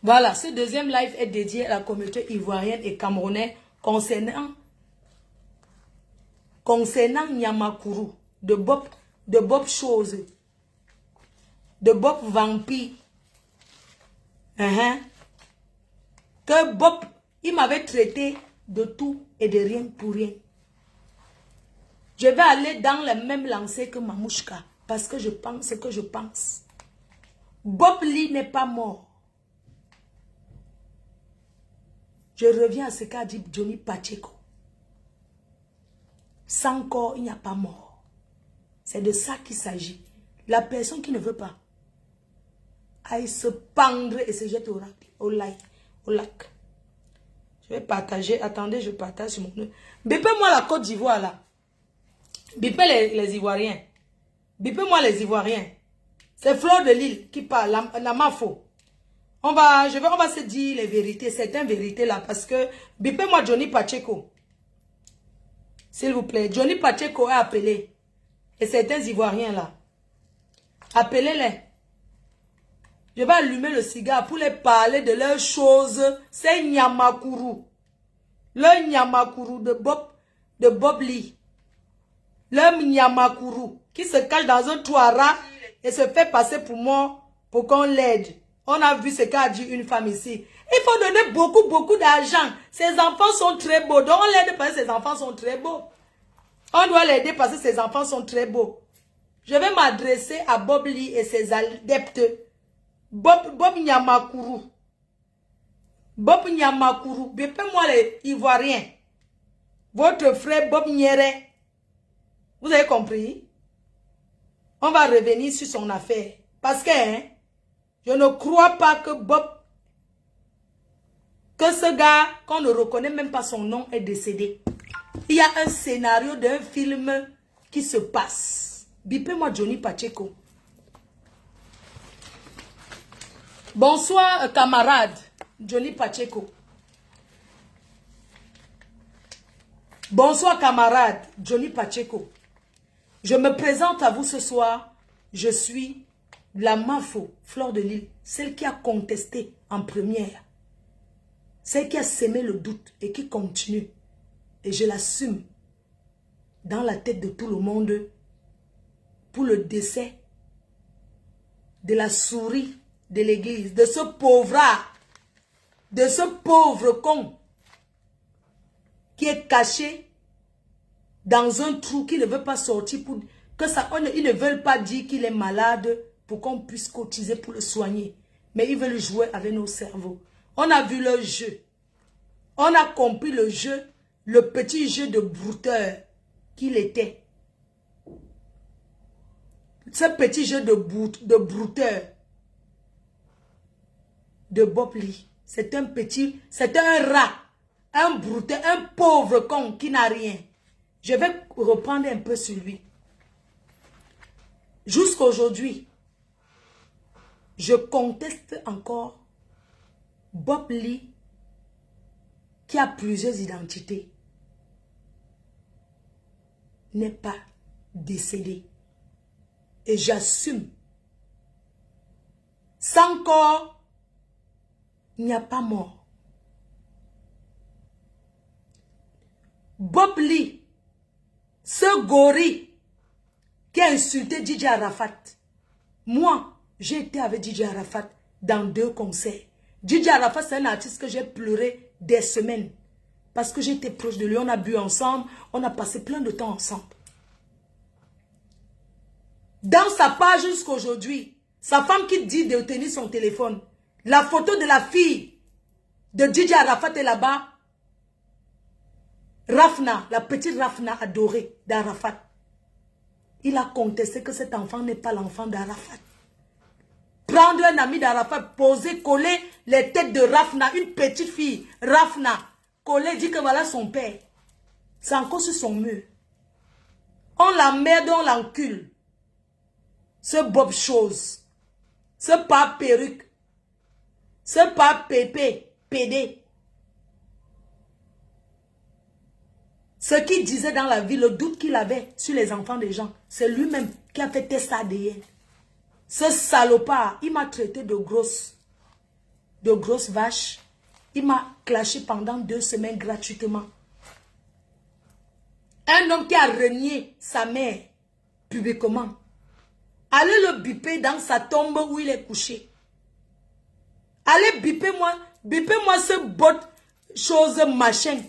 Voilà, ce deuxième live est dédié à la communauté ivoirienne et camerounaise concernant Nyamakuru, de Bob Chose, de Bob Vampire. Que Bob, il m'avait traité de tout et de rien pour rien. Je vais aller dans la même lancée que Mamouchka, parce que je pense ce que je pense. Bob Lee n'est pas mort. Je reviens à ce qu'a dit Johnny Pacheco. Sans corps, il n'y a pas mort. C'est de ça qu'il s'agit. La personne qui ne veut pas, aille se pendre et se jette au lac. Je vais partager. Attendez, je partage sur mon... Bipez-moi la Côte d'Ivoire là. Bipez les Ivoiriens. Bipez-moi les Ivoiriens. C'est Fleur de Lille qui parle, la Mafo. On va se dire les vérités, certaines vérités là, parce que... Bipez-moi Johnny Pacheco. S'il vous plaît. Johnny Pacheco est appelé. Et certains Ivoiriens là. Appelez-les. Je vais allumer le cigare pour les parler de leurs choses. C'est Nyamakuru. Le Nyamakuru de Bob Lee. Le Nyamakuru qui se cache dans un toit et se fait passer pour mort pour qu'on l'aide. On a vu ce qu'a dit une femme ici. Il faut donner beaucoup d'argent. Ses enfants sont très beaux. Donc on l'aide parce que ses enfants sont très beaux. On doit l'aider parce que ses enfants sont très beaux. Je vais m'adresser à Bob Lee et ses adeptes. Bob Nyamakuru. Bob Nyamakuru. Bipez-moi les Ivoiriens. Votre frère Bob Nyere. Vous avez compris? On va revenir sur son affaire. Parce que je ne crois pas que ce gars, qu'on ne reconnaît même pas son nom, est décédé. Il y a un scénario d'un film qui se passe. Bipez-moi Johnny Pacheco. Bonsoir, camarade Johnny Pacheco. Bonsoir, camarade Johnny Pacheco. Je me présente à vous ce soir. Je suis la Mafo, Fleur de Lille, celle qui a contesté en première. Celle qui a sémé le doute et qui continue. Et je l'assume dans la tête de tout le monde pour le décès de la souris de l'église, de ce pauvre, de ce pauvre con qui est caché dans un trou, qui ne veut pas sortir pour que ça, ils ne veulent pas dire qu'il est malade pour qu'on puisse cotiser pour le soigner. Mais ils veulent jouer avec nos cerveaux. On a vu le jeu. On a compris le jeu, le petit jeu de brouteur qu'il était. Ce petit jeu de brouteur de Bob Lee. C'est un rat, un brouteur, un pauvre con qui n'a rien. Je vais reprendre un peu sur lui. Jusqu'à aujourd'hui, je conteste encore Bob Lee qui a plusieurs identités. N'est pas décédé. Et j'assume. Sans corps, il n'y a pas mort. Bob Lee, ce gorille qui a insulté DJ Arafat. Moi, j'ai été avec DJ Arafat dans 2 concerts. DJ Arafat, c'est un artiste que j'ai pleuré des semaines. Parce que j'étais proche de lui, on a bu ensemble, on a passé plein de temps ensemble. Dans sa page jusqu'à aujourd'hui, sa femme qui dit de tenir son téléphone, la photo de la fille de DJ Arafat est là-bas. Rafna, la petite Rafna adorée d'Arafat. Il a contesté que cet enfant n'est pas l'enfant d'Arafat. Prendre un ami d'Arafat, poser, coller les têtes de Rafna, une petite fille, Rafna, coller, dit que voilà son père. C'est encore sur son mur. On l'emmerde, on l'encule. Ce Bob Chose, ce pas perruque, ce pas pépé, pédé. Ce qu'il disait dans la vie, le doute qu'il avait sur les enfants des gens, c'est lui-même qui a fait test ADN. Ce salopard, il m'a traité de grosse. de grosse vache. Il m'a clashé pendant 2 semaines gratuitement. Un homme qui a renié sa mère publiquement. Allez le biper dans sa tombe où il est couché. Allez bipez-moi ce bot chose machin.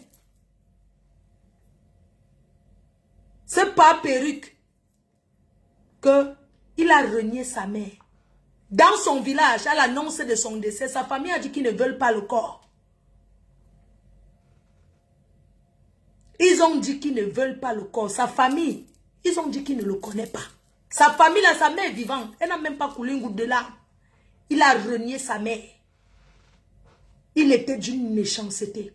C'est pas perruque que il a renié sa mère. Dans son village, à l'annonce de son décès, sa famille a dit qu'ils ne veulent pas le corps. Ils ont dit qu'ils ne veulent pas le corps. Sa famille, ils ont dit qu'ils ne le connaissent pas. Sa famille, là, sa mère est vivante. Elle n'a même pas coulé une goutte de larmes. Il a renié sa mère. Il était d'une méchanceté.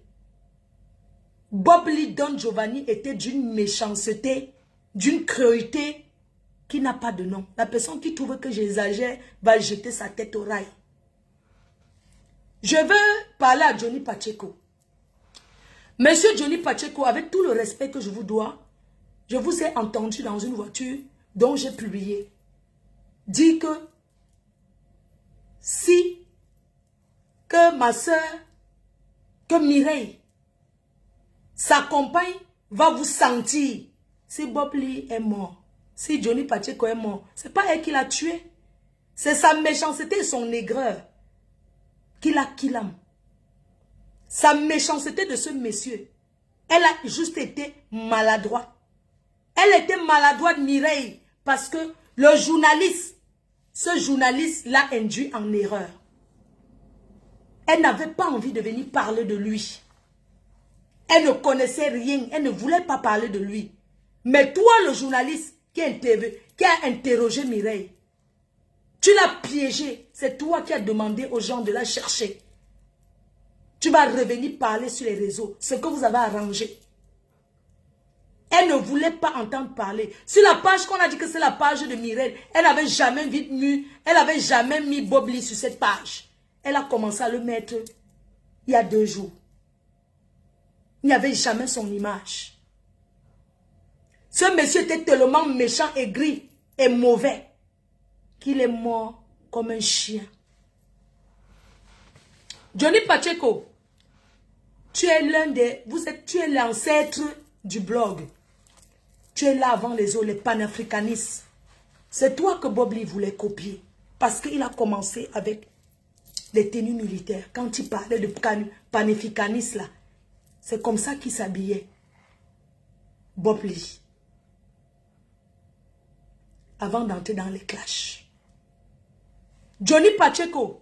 Bob Lee Don Giovanni était d'une méchanceté, d'une cruauté qui n'a pas de nom. La personne qui trouve que j'exagère va jeter sa tête au rail. Je veux parler à Johnny Pacheco. Monsieur Johnny Pacheco, avec tout le respect que je vous dois, je vous ai entendu dans une voiture dont j'ai publié. Dit que si que ma soeur, que Mireille, sa compagne va vous sentir. Si Bob Lee est mort, si Johnny Pacheco est mort, c'est pas elle qui l'a tué. C'est sa méchanceté et son aigreur qui l'a killé. Sa méchanceté de ce monsieur, elle a juste été maladroite. Elle était maladroite, Mireille, parce que le journaliste, ce journaliste l'a induit en erreur. Elle n'avait pas envie de venir parler de lui. Elle ne connaissait rien, elle ne voulait pas parler de lui. Mais toi, le journaliste qui a interrogé Mireille, tu l'as piégé. C'est toi qui as demandé aux gens de la chercher. Tu vas revenir parler sur les réseaux, ce que vous avez arrangé. Elle ne voulait pas entendre parler. Sur la page qu'on a dit que c'est la page de Mireille, elle n'avait jamais mis Bob Lee sur cette page. Elle a commencé à le mettre il y a 2 jours. Il n'y avait jamais son image. Ce monsieur était tellement méchant, aigri et mauvais qu'il est mort comme un chien. Johnny Pacheco, tu es l'ancêtre du blog. Tu es là avant les autres, les panafricanistes. C'est toi que Bob Lee voulait copier. Parce qu'il a commencé avec les tenues militaires. Quand il parlait de panafricanistes là, c'est comme ça qu'il s'habillait. Bob Lee. Avant d'entrer dans les clashs. Johnny Pacheco,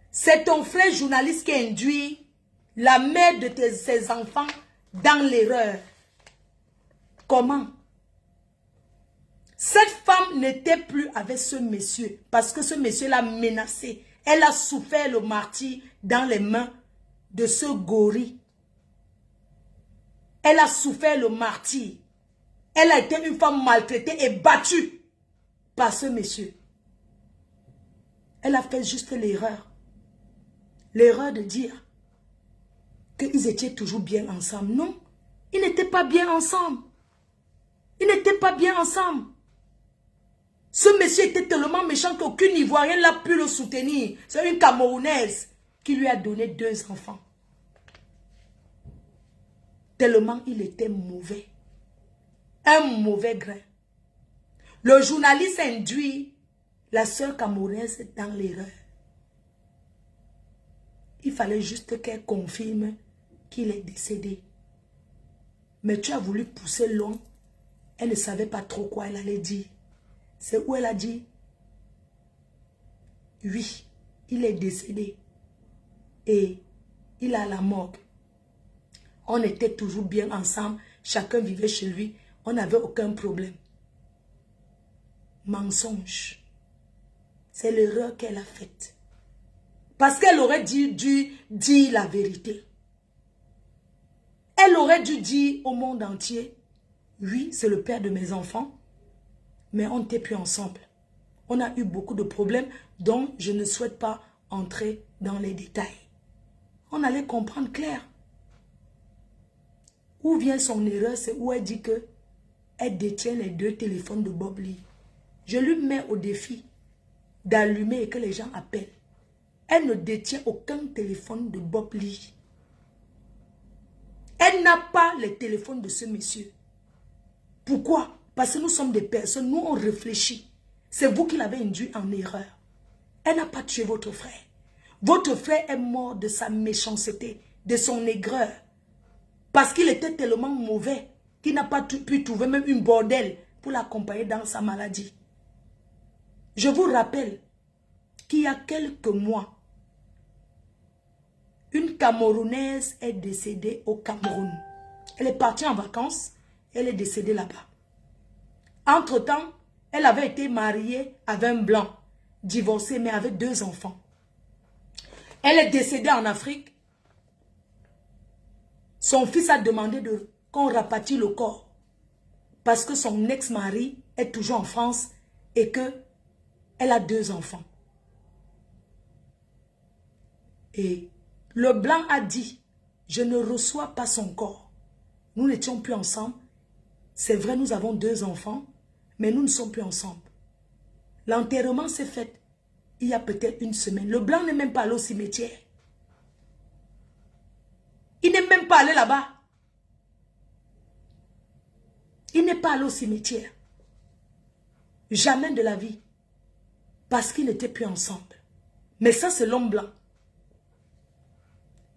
c'est ton frère journaliste qui a induit la mère de ses enfants dans l'erreur. Comment? Cette femme n'était plus avec ce monsieur parce que ce monsieur l'a menacée. Elle a souffert le martyre dans les mains de ce gorille. Elle a souffert le martyre. Elle a été une femme maltraitée et battue par ce monsieur. Elle a fait juste l'erreur. L'erreur de dire qu'ils étaient toujours bien ensemble. Non, ils n'étaient pas bien ensemble. Ils n'étaient pas bien ensemble. Ce monsieur était tellement méchant qu'aucune Ivoirienne n'a pu le soutenir. C'est une Camerounaise qui lui a donné 2 enfants. Tellement il était mauvais. Un mauvais grain. Le journaliste induit la sœur camerounaise dans l'erreur. Il fallait juste qu'elle confirme qu'il est décédé. Mais tu as voulu pousser loin. Elle ne savait pas trop quoi elle allait dire. C'est où elle a dit, oui, il est décédé. Et il a la morgue. On était toujours bien ensemble. Chacun vivait chez lui. On n'avait aucun problème. Mensonge. C'est l'erreur qu'elle a faite. Parce qu'elle aurait dû dire la vérité. Elle aurait dû dire au monde entier, oui, c'est le père de mes enfants, mais on n'était plus ensemble. On a eu beaucoup de problèmes dont je ne souhaite pas entrer dans les détails. On allait comprendre clair. Où vient son erreur, c'est où elle dit que elle détient les 2 téléphones de Bob Lee. Je lui mets au défi d'allumer et que les gens appellent. Elle ne détient aucun téléphone de Bob Lee. Elle n'a pas les téléphones de ce monsieur. Pourquoi? Parce que nous sommes des personnes, nous on réfléchit. C'est vous qui l'avez induit en erreur. Elle n'a pas tué votre frère. Votre frère est mort de sa méchanceté, de son aigreur. Parce qu'il était tellement mauvais qu'il n'a pas pu trouver même une bordelle pour l'accompagner dans sa maladie. Je vous rappelle qu'il y a quelques mois, une Camerounaise est décédée au Cameroun. Elle est partie en vacances, elle est décédée là-bas. Entre-temps, elle avait été mariée avec un blanc, divorcée mais avec 2 enfants. Elle est décédée en Afrique. Son fils a demandé qu'on rapatrie le corps parce que son ex-mari est toujours en France et qu'elle a 2 enfants. Et le blanc a dit, je ne reçois pas son corps. Nous n'étions plus ensemble. C'est vrai, nous avons 2 enfants, mais nous ne sommes plus ensemble. L'enterrement s'est fait il y a peut-être une semaine. Le blanc n'est même pas allé au cimetière. Il n'est même pas allé là-bas. Il n'est pas allé au cimetière. Jamais de la vie. Parce qu'ils n'étaient plus ensemble. Mais ça, c'est l'homme blanc.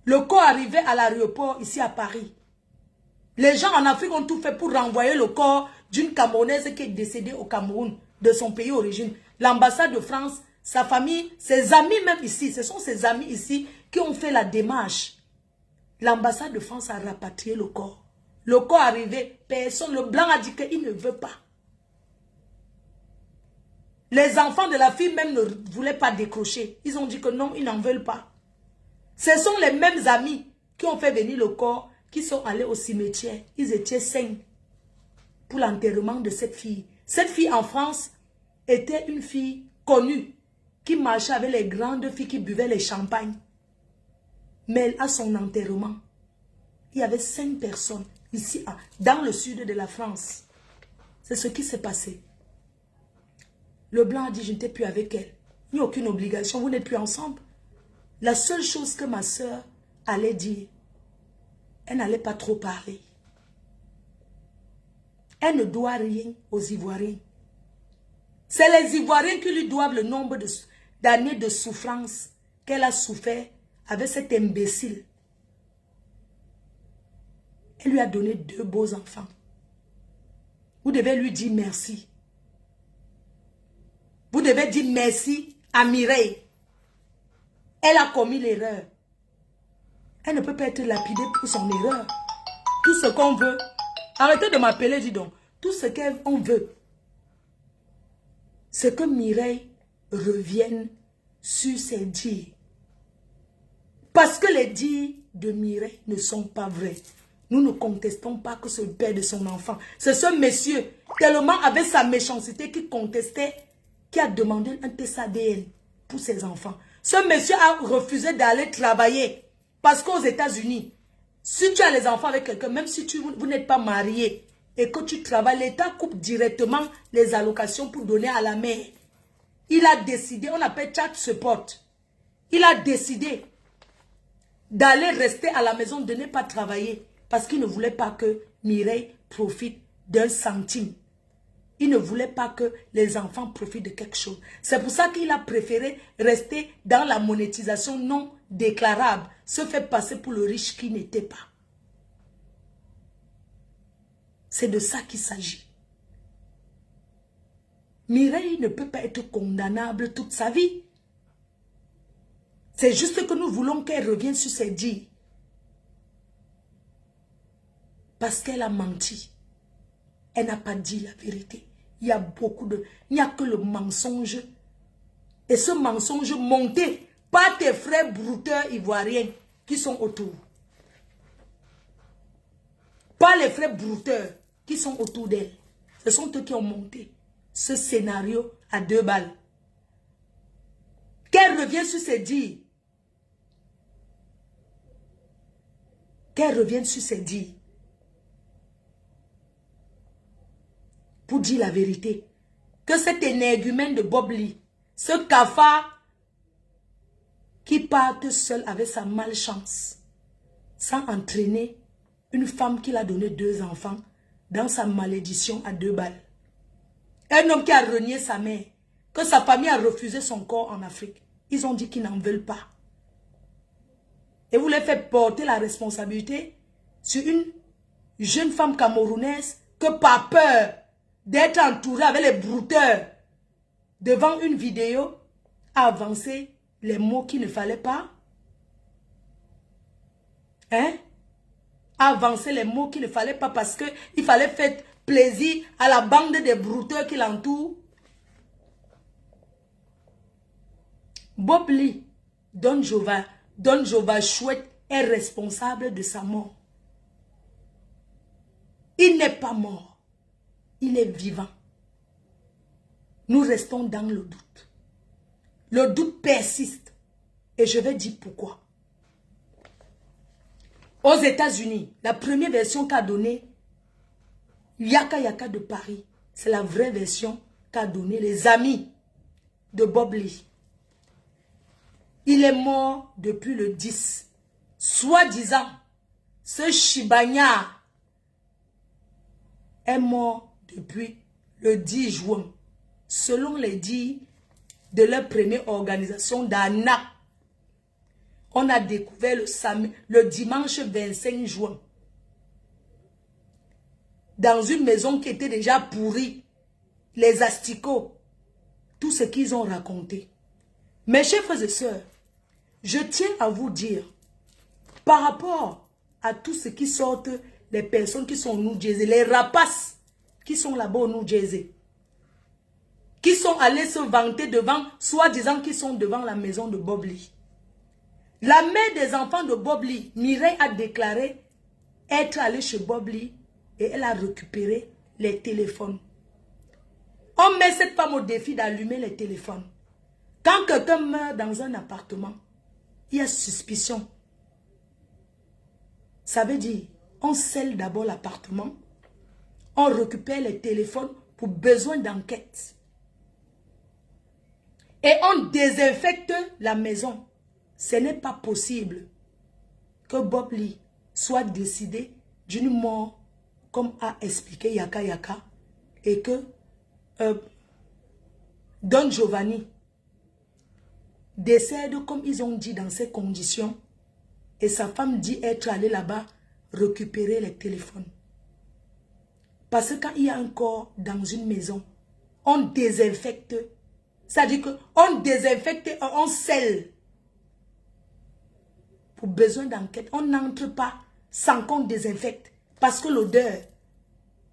Le corps arrivait à l'aéroport ici à Paris. Les gens en Afrique ont tout fait pour renvoyer le corps d'une Camerounaise qui est décédée au Cameroun, de son pays d'origine. L'ambassade de France, sa famille, ses amis même ici, ce sont ses amis ici qui ont fait la démarche. L'ambassade de France a rapatrié le corps. Le corps arrivé, personne, le blanc a dit qu'il ne veut pas. Les enfants de la fille même ne voulaient pas décrocher. Ils ont dit que non, ils n'en veulent pas. Ce sont les mêmes amis qui ont fait venir le corps, qui sont allés au cimetière. Ils étaient 5 pour l'enterrement de cette fille. Cette fille en France était une fille connue qui marchait avec les grandes filles qui buvaient les champagnes. Mais à son enterrement, il y avait 5 personnes ici, dans le sud de la France. C'est ce qui s'est passé. Le blanc a dit, je n'étais plus avec elle. Il n'y a aucune obligation, vous n'êtes plus ensemble. La seule chose que ma soeur allait dire, elle n'allait pas trop parler. Elle ne doit rien aux Ivoiriens. C'est les Ivoiriens qui lui doivent le nombre d'années de souffrance qu'elle a souffert avec cet imbécile. Elle lui a donné 2 beaux enfants. Vous devez lui dire merci. Vous devez dire merci à Mireille. Elle a commis l'erreur. Elle ne peut pas être lapidée pour son erreur. Tout ce qu'on veut. Arrêtez de m'appeler, dis donc. Tout ce qu'on veut. C'est que Mireille revienne sur ses dires. Parce que les dires de Mireille ne sont pas vrais. Nous ne contestons pas que c'est le père de son enfant. C'est ce monsieur, tellement avec sa méchanceté, qui contestait, qui a demandé un test ADN pour ses enfants. Ce monsieur a refusé d'aller travailler. Parce qu'aux États-Unis, si tu as les enfants avec quelqu'un, même si vous n'êtes pas marié et que tu travailles, l'État coupe directement les allocations pour donner à la mère. Il a décidé, on appelle child support. Il a décidé d'aller rester à la maison, de ne pas travailler. Parce qu'il ne voulait pas que Mireille profite d'un centime. Il ne voulait pas que les enfants profitent de quelque chose. C'est pour ça qu'il a préféré rester dans la monétisation non déclarable. Se fait passer pour le riche qui n'était pas. C'est de ça qu'il s'agit. Mireille ne peut pas être condamnable toute sa vie. C'est juste que nous voulons qu'elle revienne sur ses dires. Parce qu'elle a menti. Elle n'a pas dit la vérité. Il y a beaucoup de... Il n'y a que le mensonge. Et ce mensonge monté par tes frères brouteurs ivoiriens qui sont autour. Pas les frères brouteurs qui sont autour d'elle. Ce sont eux qui ont monté ce scénario à 2 balles. Qu'elle revienne sur ses dires. Qu'elle revienne sur ses dires. Pour dire la vérité. Que cet énergumène de Bob Lee, ce cafard qui partent seul avec sa malchance, sans entraîner une femme qui l'a donné 2 enfants dans sa malédiction à 2 balles. Un homme qui a renié sa mère, que sa famille a refusé son corps en Afrique. Ils ont dit qu'ils n'en veulent pas. Et vous les faites porter la responsabilité sur une jeune femme camerounaise que par peur d'être entourée avec les brouteurs devant une vidéo a avancé les mots qu'il ne fallait pas. Hein? A avancé les mots qu'il ne fallait pas parce qu'il fallait faire plaisir à la bande des brouteurs qui l'entourent. Bob Lee, Don Jova Chouette est responsable de sa mort. Il n'est pas mort. Il est vivant. Nous restons dans le doute. Le doute persiste. Et je vais dire pourquoi. Aux États-Unis, la première version qu'a donnée Yaka Yaka de Paris, c'est la vraie version qu'a donnée les amis de Bob Lee. Il est mort depuis le 10. Soi-disant, ce Chibagna est mort depuis le 10 juin. Selon les dires de leur première organisation d'ANA, on a découvert le dimanche 25 juin. Dans une maison qui était déjà pourrie, les asticots, tout ce qu'ils ont raconté. Mes chers frères et sœurs, je tiens à vous dire, par rapport à tout ce qui sortent, les personnes qui sont au New Jersey, les rapaces qui sont là-bas au New Jersey, qui sont allés se vanter devant, soi-disant qu'ils sont devant la maison de Bob Lee. La mère des enfants de Bob Lee, Mireille, a déclaré être allée chez Bob Lee et elle a récupéré les téléphones. On met cette femme au défi d'allumer les téléphones. Quand quelqu'un meurt dans un appartement, il y a suspicion. Ça veut dire, on scelle d'abord l'appartement, on récupère les téléphones pour besoin d'enquête. Et on désinfecte la maison. Ce n'est pas possible que Bob Lee soit décidé d'une mort, comme a expliqué Yaka Yaka, et que Don Giovanni décède comme ils ont dit dans ces conditions, et sa femme dit être allée là-bas récupérer les téléphones. Parce que quand il y a un corps dans une maison, on désinfecte. C'est-à-dire qu'on désinfecte, on scelle. Pour besoin d'enquête, on n'entre pas sans qu'on désinfecte. Parce que l'odeur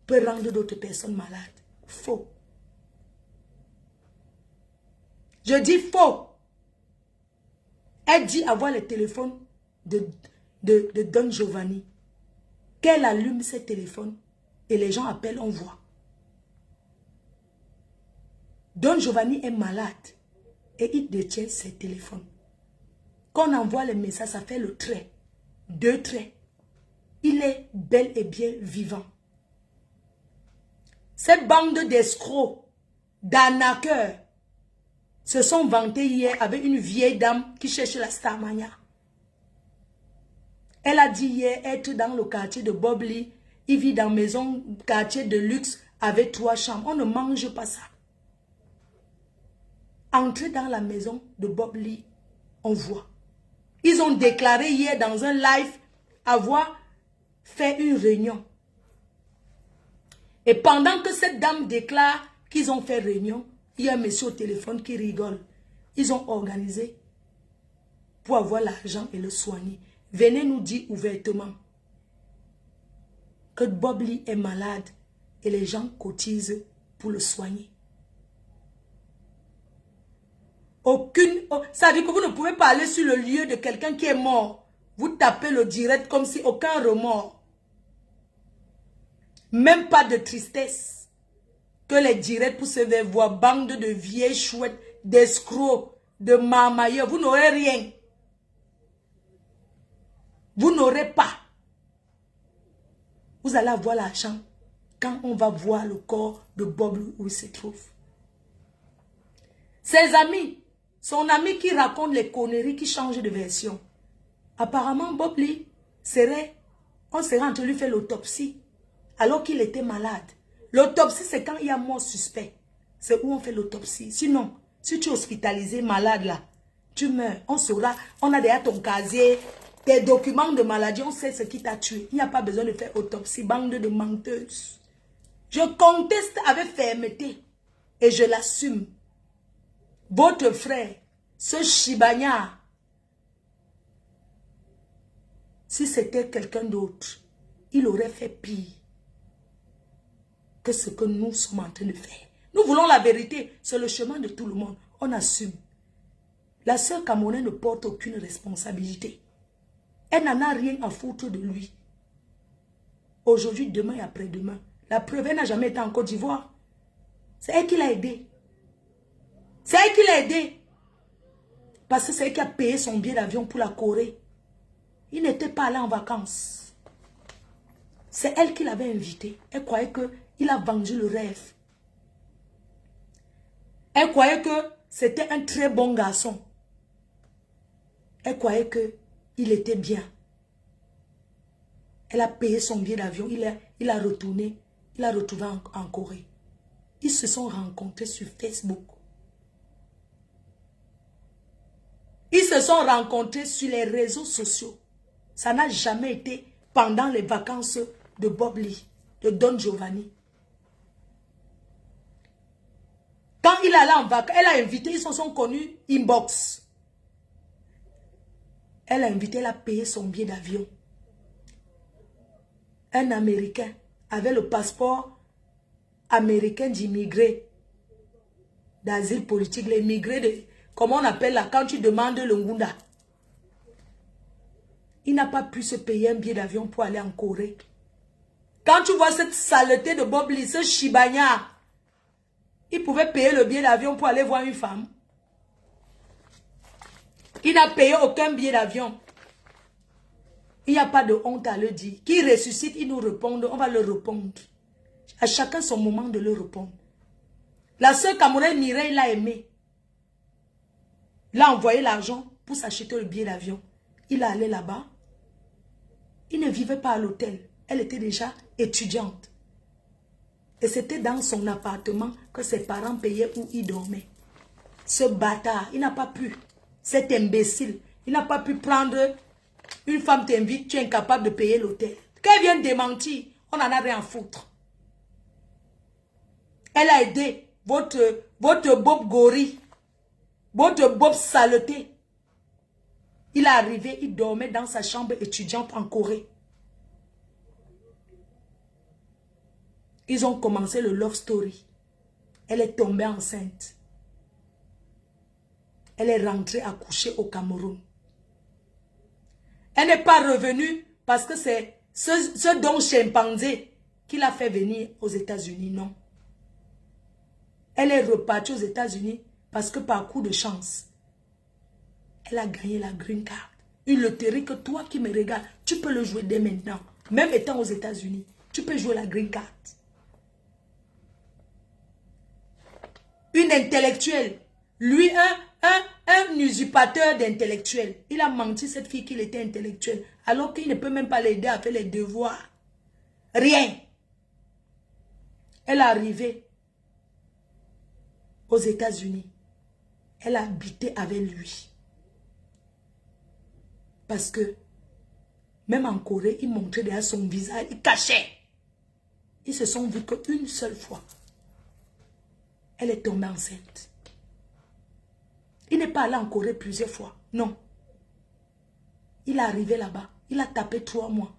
peut rendre d'autres personnes malades. Faux. Je dis faux. Elle dit avoir le téléphone de Don Giovanni. Qu'elle allume ses téléphones et les gens appellent, on voit. Don Giovanni est malade et il détient ses téléphones. Quand on envoie les messages, ça fait le trait. 2 traits. Il est bel et bien vivant. Cette bande d'escrocs, d'arnaqueurs, se sont vantés hier avec une vieille dame qui cherche la Starmania. Elle a dit hier être dans le quartier de Bob Lee. Il vit dans une maison, quartier de luxe avec 3 chambres. On ne mange pas ça. Entrer dans la maison de Bob Lee, on voit. Ils ont déclaré hier dans un live avoir fait une réunion. Et pendant que cette dame déclare qu'ils ont fait réunion, il y a un monsieur au téléphone qui rigole. Ils ont organisé pour avoir l'argent et le soigner. Venez nous dire ouvertement que Bob Lee est malade et les gens cotisent pour le soigner. Ça veut dire que vous ne pouvez pas aller sur le lieu de quelqu'un qui est mort. Vous tapez le direct comme si aucun remords. Même pas de tristesse. Que les directs pour se faire voir, bande de vieilles chouettes, d'escrocs, de marmailleurs. Vous n'aurez rien. Vous n'aurez pas. Vous allez avoir l'argent quand on va voir le corps de Bob où il se trouve. Ses amis Son ami qui raconte les conneries, qui change de version. Apparemment, Bob Lee on serait en train de lui faire l'autopsie alors qu'il était malade. L'autopsie, c'est quand il y a mort suspect. C'est où on fait l'autopsie. Sinon, si tu es hospitalisé, malade là, tu meurs. On saura, on a déjà ton casier, tes documents de maladie, on sait ce qui t'a tué. Il n'y a pas besoin de faire autopsie, bande de menteuses. Je conteste avec fermeté et je l'assume. Votre frère, ce Chibanya, si c'était quelqu'un d'autre, il aurait fait pire que ce que nous sommes en train de faire. Nous voulons la vérité, c'est le chemin de tout le monde. On assume. La sœur Camerounaise ne porte aucune responsabilité. Elle n'en a rien à foutre de lui. Aujourd'hui, demain et après-demain. La preuve, elle n'a jamais été en Côte d'Ivoire. C'est elle qui l'a aidé. C'est elle qui l'a aidé. Parce que c'est elle qui a payé son billet d'avion pour la Corée. Il n'était pas allé en vacances. C'est elle qui l'avait invité. Elle croyait qu'il a vendu le rêve. Elle croyait que c'était un très bon garçon. Elle croyait qu'il était bien. Elle a payé son billet d'avion. Il a retourné. Il a retrouvé en Corée. Ils se sont rencontrés sur Facebook. Ils se sont rencontrés sur les réseaux sociaux. Ça n'a jamais été pendant les vacances de Bob Lee, de Don Giovanni. Quand il allait en vacances, elle a invité, ils se sont connus inbox. Elle a invité, elle a payé son billet d'avion. Un Américain avait le passeport américain d'immigré, d'asile politique, les immigrés de, comment on appelle là, quand tu demandes le Ngunda. Il n'a pas pu se payer un billet d'avion pour aller en Corée. Quand tu vois cette saleté de Bob Lee, ce Chibanya, il pouvait payer le billet d'avion pour aller voir une femme. Il n'a payé aucun billet d'avion. Il n'y a pas de honte à le dire. Qui ressuscite, il nous répond, on va le répondre. À chacun son moment de le répondre. La sœur Camerounaise Mireille l'a aimé. Il a envoyé l'argent pour s'acheter le billet d'avion. Il est allé là-bas. Il ne vivait pas à l'hôtel. Elle était déjà étudiante. Et c'était dans son appartement que ses parents payaient où il dormait. Ce bâtard, il n'a pas pu. Cet imbécile, il n'a pas pu prendre... Une femme t'invite, tu es incapable de payer l'hôtel. Qu'elle vienne démentir, on n'en a rien à foutre. Elle a aidé votre Bob Gori, votre Bob saleté. Il est arrivé, il dormait dans sa chambre étudiante en Corée. Ils ont commencé le love story. Elle est tombée enceinte. Elle est rentrée accoucher au Cameroun. Elle n'est pas revenue parce que c'est ce don chimpanzé qui l'a fait venir aux États-Unis, non. Elle est repartie aux États-Unis parce que par coup de chance, elle a gagné la green card. Une loterie que toi qui me regardes, tu peux le jouer dès maintenant. Même étant aux États-Unis, tu peux jouer la green card. Une intellectuelle, lui un usurpateur d'intellectuel. Il a menti cette fille qu'il était intellectuel. Alors qu'il ne peut même pas l'aider à faire les devoirs. Rien. Elle est arrivée aux États-Unis. Elle a habité avec lui. Parce que même en Corée, il montrait derrière son visage, il cachait. Ils se sont vus qu'une seule fois. Elle est tombée enceinte. Il n'est pas allé en Corée plusieurs fois. Non. Il est arrivé là-bas. Il a tapé 3 mois.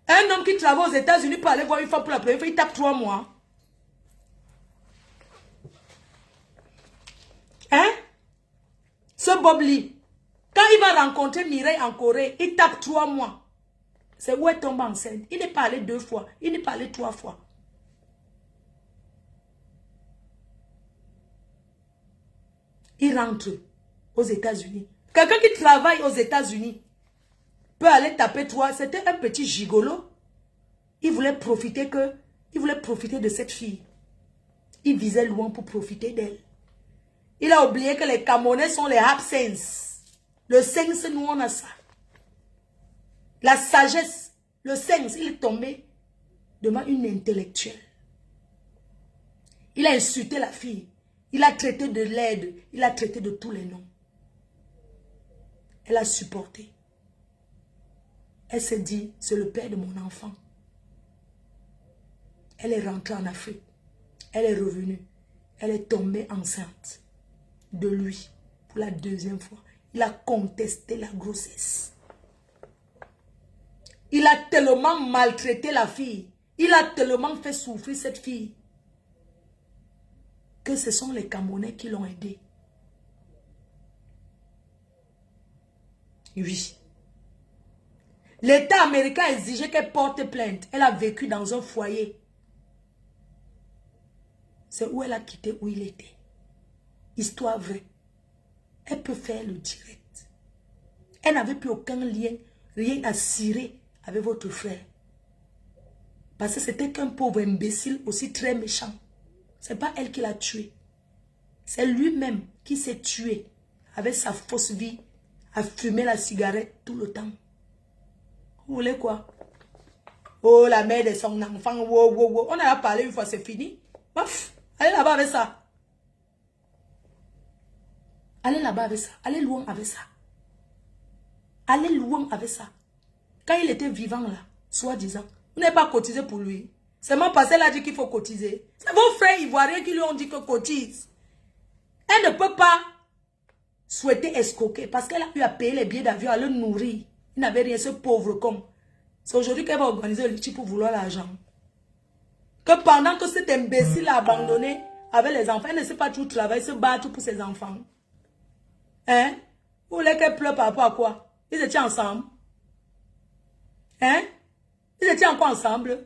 Un homme qui travaille aux États-Unis pour aller voir une femme pour la première fois, il tape 3 mois. Hein? Ce Bob Lee, quand il va rencontrer Mireille en Corée, il tape 3 mois. C'est où elle tombe enceinte. Il n'est pas allé 2 fois. Il n'est pas allé 3 fois. Il rentre aux États-Unis. Quelqu'un qui travaille aux États-Unis peut aller taper 3. C'était un petit gigolo. Il voulait profiter de cette fille. Il visait loin pour profiter d'elle. Il a oublié que les Camerounais sont les absents. Le sens, nous on a ça. La sagesse, le sens, il est tombé devant une intellectuelle. Il a insulté la fille. Il a traité de laide. Il a traité de tous les noms. Elle a supporté. Elle s'est dit, c'est le père de mon enfant. Elle est rentrée en Afrique. Elle est revenue. Elle est tombée enceinte de lui pour la deuxième fois. Il a contesté la grossesse. Il a tellement maltraité la fille. Il a tellement fait souffrir cette fille. Que ce sont les Camerounais qui l'ont aidé. Oui. L'État américain a exigé qu'elle porte plainte. Elle a vécu dans un foyer. C'est où elle a quitté où il était. Histoire vraie. Elle peut faire le direct. Elle n'avait plus aucun lien, rien à cirer avec votre frère. Parce que c'était qu'un pauvre imbécile aussi très méchant. Ce n'est pas elle qui l'a tué. C'est lui-même qui s'est tué avec sa fausse vie, à fumer la cigarette tout le temps. Vous voulez quoi? Oh, la mère de son enfant, wow, wow, wow. On en a parlé une fois, c'est fini. Paf, allez là-bas avec ça. Allez là-bas avec ça. Allez loin avec ça. Allez loin avec ça. Quand il était vivant là, soi-disant, vous n'avez pas cotisé pour lui. C'est mon passé, elle a dit qu'il faut cotiser. C'est vos frères ivoiriens qui lui ont dit que cotise. Elle ne peut pas souhaiter escroquer parce qu'elle a pu payer les billets d'avion, à le nourrir. Il n'avait rien, ce pauvre con. C'est aujourd'hui qu'elle va organiser le litchi pour vouloir l'argent. Que pendant que cet imbécile a abandonné avec les enfants, elle ne sait pas tout travailler, se battre pour ses enfants. Hein? Vous voulez qu'elle pleure par rapport à quoi? Ils étaient ensemble. Hein? Ils étaient encore ensemble.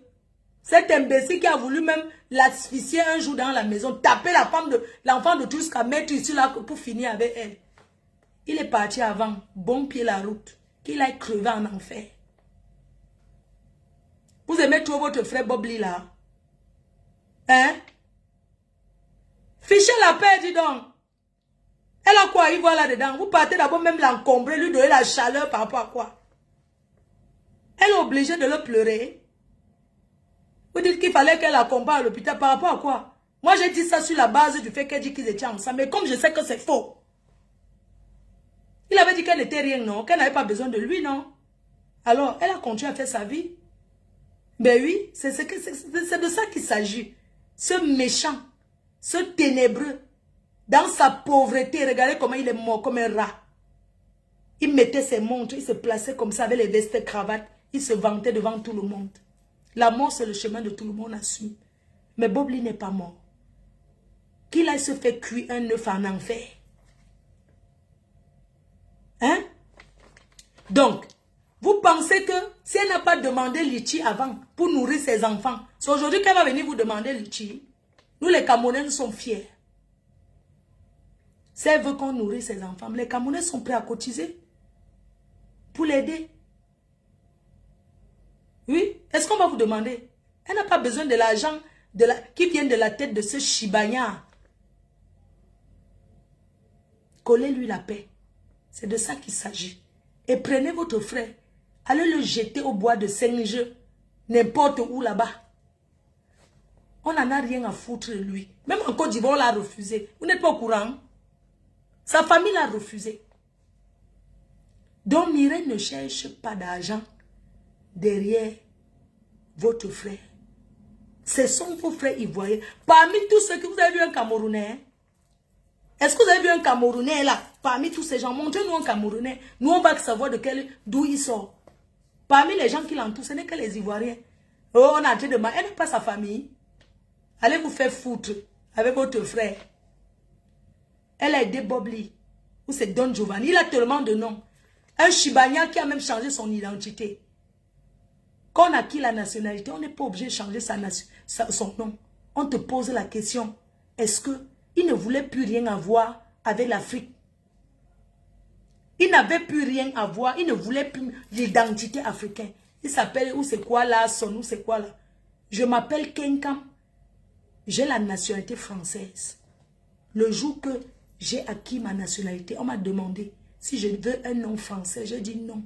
Cet imbécile qui a voulu même l'asphyxier un jour dans la maison, taper la femme de l'enfant de tout jusqu'à mettre ici là pour finir avec elle. Il est parti avant, bon pied la route, qu'il aille crever en enfer. Vous aimez trop votre frère Bobli là? Hein? Fichez la paix, dis donc. Elle a quoi à y voir là-dedans? Vous partez d'abord même l'encombrer, lui donner la chaleur par rapport à quoi? Elle est obligée de le pleurer. Vous dites qu'il fallait qu'elle accompagne à l'hôpital par rapport à quoi? Moi j'ai dit ça sur la base du fait qu'elle dit qu'ils étaient ensemble. Mais comme je sais que c'est faux. Il avait dit qu'elle n'était rien, non? Qu'elle n'avait pas besoin de lui, non? Alors, elle a continué à faire sa vie. Ben oui, c'est de ça qu'il s'agit. Ce méchant, ce ténébreux, dans sa pauvreté, regardez comment il est mort comme un rat. Il mettait ses montres, il se plaçait comme ça avec les vestes et cravates. Il se vantait devant tout le monde. La mort, c'est le chemin de tout le monde, assume. Mais Bobli n'est pas mort. Qu'il aille se faire cuire un œuf en enfer. Hein? Donc, vous pensez que si elle n'a pas demandé litchi avant pour nourrir ses enfants, c'est aujourd'hui qu'elle va venir vous demander litchi. Nous, les Camerounais, nous sommes fiers. Si elle veut qu'on nourrisse ses enfants, les Camerounais sont prêts à cotiser pour l'aider. Oui, est-ce qu'on va vous demander? Elle n'a pas besoin de l'argent qui vient de la tête de ce chibagnard. Collez-lui la paix. C'est de ça qu'il s'agit. Et prenez votre frère. Allez le jeter au bois de Saint-Jeu. N'importe où là-bas. On n'en a rien à foutre de lui. Même en Côte d'Ivoire, on l'a refusé. Vous n'êtes pas au courant? Sa famille l'a refusé. Donc Mireille ne cherche pas d'argent derrière votre frère. Ce sont vos frères ivoiriens. Parmi tous ceux que vous avez vu un Camerounais. Est-ce que vous avez vu un Camerounais là? Parmi tous ces gens, montrez-nous un Camerounais. Nous, on va savoir d'où il sort. Parmi les gens qui l'entourent, ce n'est que les Ivoiriens. Oh, on a été de mal. Elle n'a pas sa famille. Allez vous faire foutre avec votre frère. Elle a aidé Bobli. Ou c'est Don Giovanni. Il a tellement de noms. Un Chibagna qui a même changé son identité. Quand on acquis la nationalité, on n'est pas obligé de changer son nom. On te pose la question. Est-ce qu'il ne voulait plus rien avoir avec l'Afrique? Il n'avait plus rien à voir. Il ne voulait plus l'identité africaine. Il s'appelle, ou c'est quoi là, son, ou c'est quoi là. Je m'appelle Kenkam. J'ai la nationalité française. Le jour que J'ai acquis ma nationalité. On m'a demandé si je veux un nom français. J'ai dit non.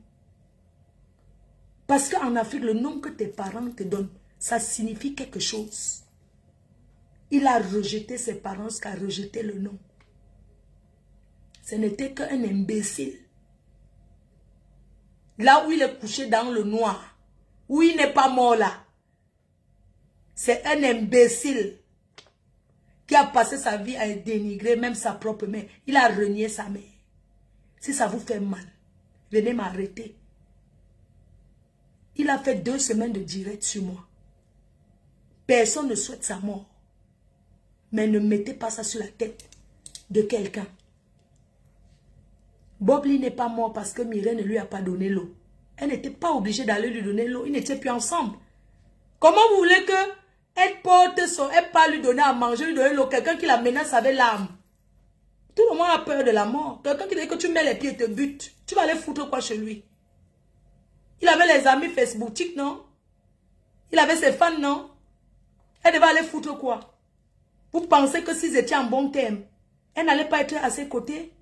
Parce qu'en Afrique, le nom que tes parents te donnent, ça signifie quelque chose. Il a rejeté ses parents, qui a rejeté le nom. Ce n'était qu'un imbécile. Là où il est couché dans le noir, où il n'est pas mort là, c'est un imbécile qui a passé sa vie à dénigrer même sa propre mère. Il a renié sa mère. Si ça vous fait mal, venez m'arrêter. Il a fait 2 semaines de direct sur moi. Personne ne souhaite sa mort. Mais ne mettez pas ça sur la tête de quelqu'un. Bob Lee n'est pas mort parce que Mireille ne lui a pas donné l'eau. Elle n'était pas obligée d'aller lui donner l'eau. Ils n'étaient plus ensemble. Comment vous voulez que elle porte son... Elle pas lui donner à manger, lui donner l'eau. Quelqu'un qui la menace avec l'arme. Tout le monde a peur de la mort. Quelqu'un qui dit que tu mets les pieds et te bute. Tu vas aller foutre quoi chez lui? Il avait les amis Facebookiques, non? Il avait ses fans, non? Elle devait aller foutre quoi? Vous pensez que s'ils étaient en bon terme, elle n'allait pas être à ses côtés?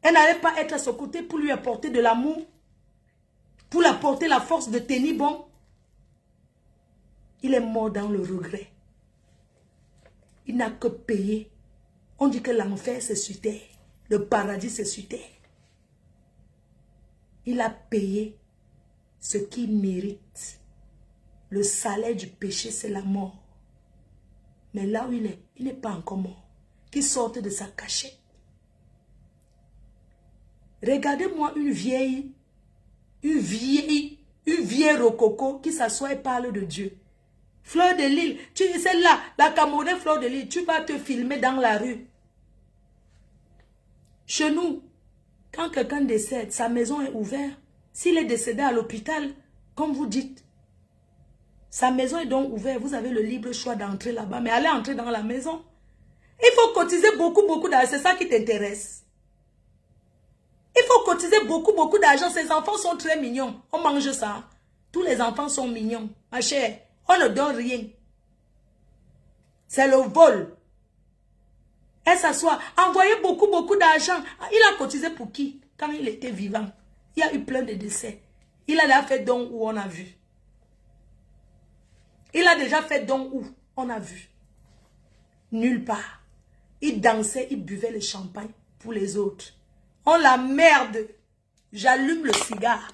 Elle n'allait pas être à son côté pour lui apporter de l'amour? Pour lui apporter la force de tenir bon? Il est mort dans le regret. Il n'a que payé. On dit que l'enfer c'est sur terre. Le paradis c'est sur terre. Il a payé ce qu'il mérite. Le salaire du péché c'est la mort. Mais là où il n'est pas encore mort. Qu'il sorte de sa cachette. Regardez-moi une vieille rococo qui s'assoit et parle de Dieu. Fleur de Lille, celle-là, la Camerounaise Fleur de Lille, tu vas te filmer dans la rue. Chez nous, quand quelqu'un décède, sa maison est ouverte. S'il est décédé à l'hôpital, comme vous dites, sa maison est donc ouverte. Vous avez le libre choix d'entrer là-bas, mais allez entrer dans la maison. Il faut cotiser beaucoup d'argent, c'est ça qui t'intéresse. Il faut cotiser beaucoup d'argent. Ces enfants sont très mignons. On mange ça. Tous les enfants sont mignons. Ma chère, on ne donne rien. C'est le vol. Elle s'assoit. Envoyez beaucoup d'argent. Il a cotisé pour qui? Quand il était vivant. Il y a eu plein de décès. Il a déjà fait don où on a vu. Il a déjà fait don où on a vu. Nulle part. Il dansait, il buvait le champagne pour les autres. On la merde. J'allume le cigare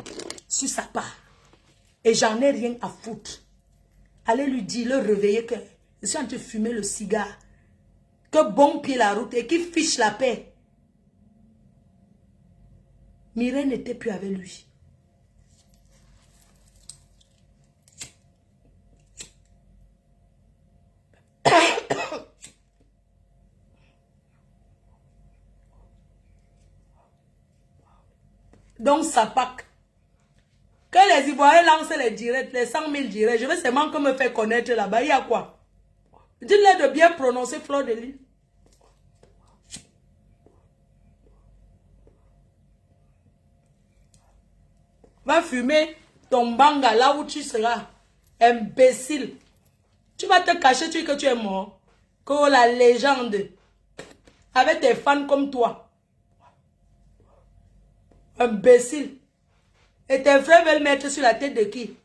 sur sa part. Et j'en ai rien à foutre. Allez lui dire, le réveiller que je suis en train de fumer le cigare. Que bon pied la route et qu'il fiche la paix. Mireille n'était plus avec lui. Donc ça pack. Que les Ivoiriens lancent les directs, les 100 000 directs, je vais seulement que me faire connaître là-bas. Il y a quoi? Dites-leur de bien prononcer Fleur de Lille. Va fumer ton banga là où tu seras. Imbécile. Tu vas te cacher, tu dis que tu es mort. Que la légende. Avec tes fans comme toi. Imbécile. Et tes frères veulent mettre sur la tête de qui?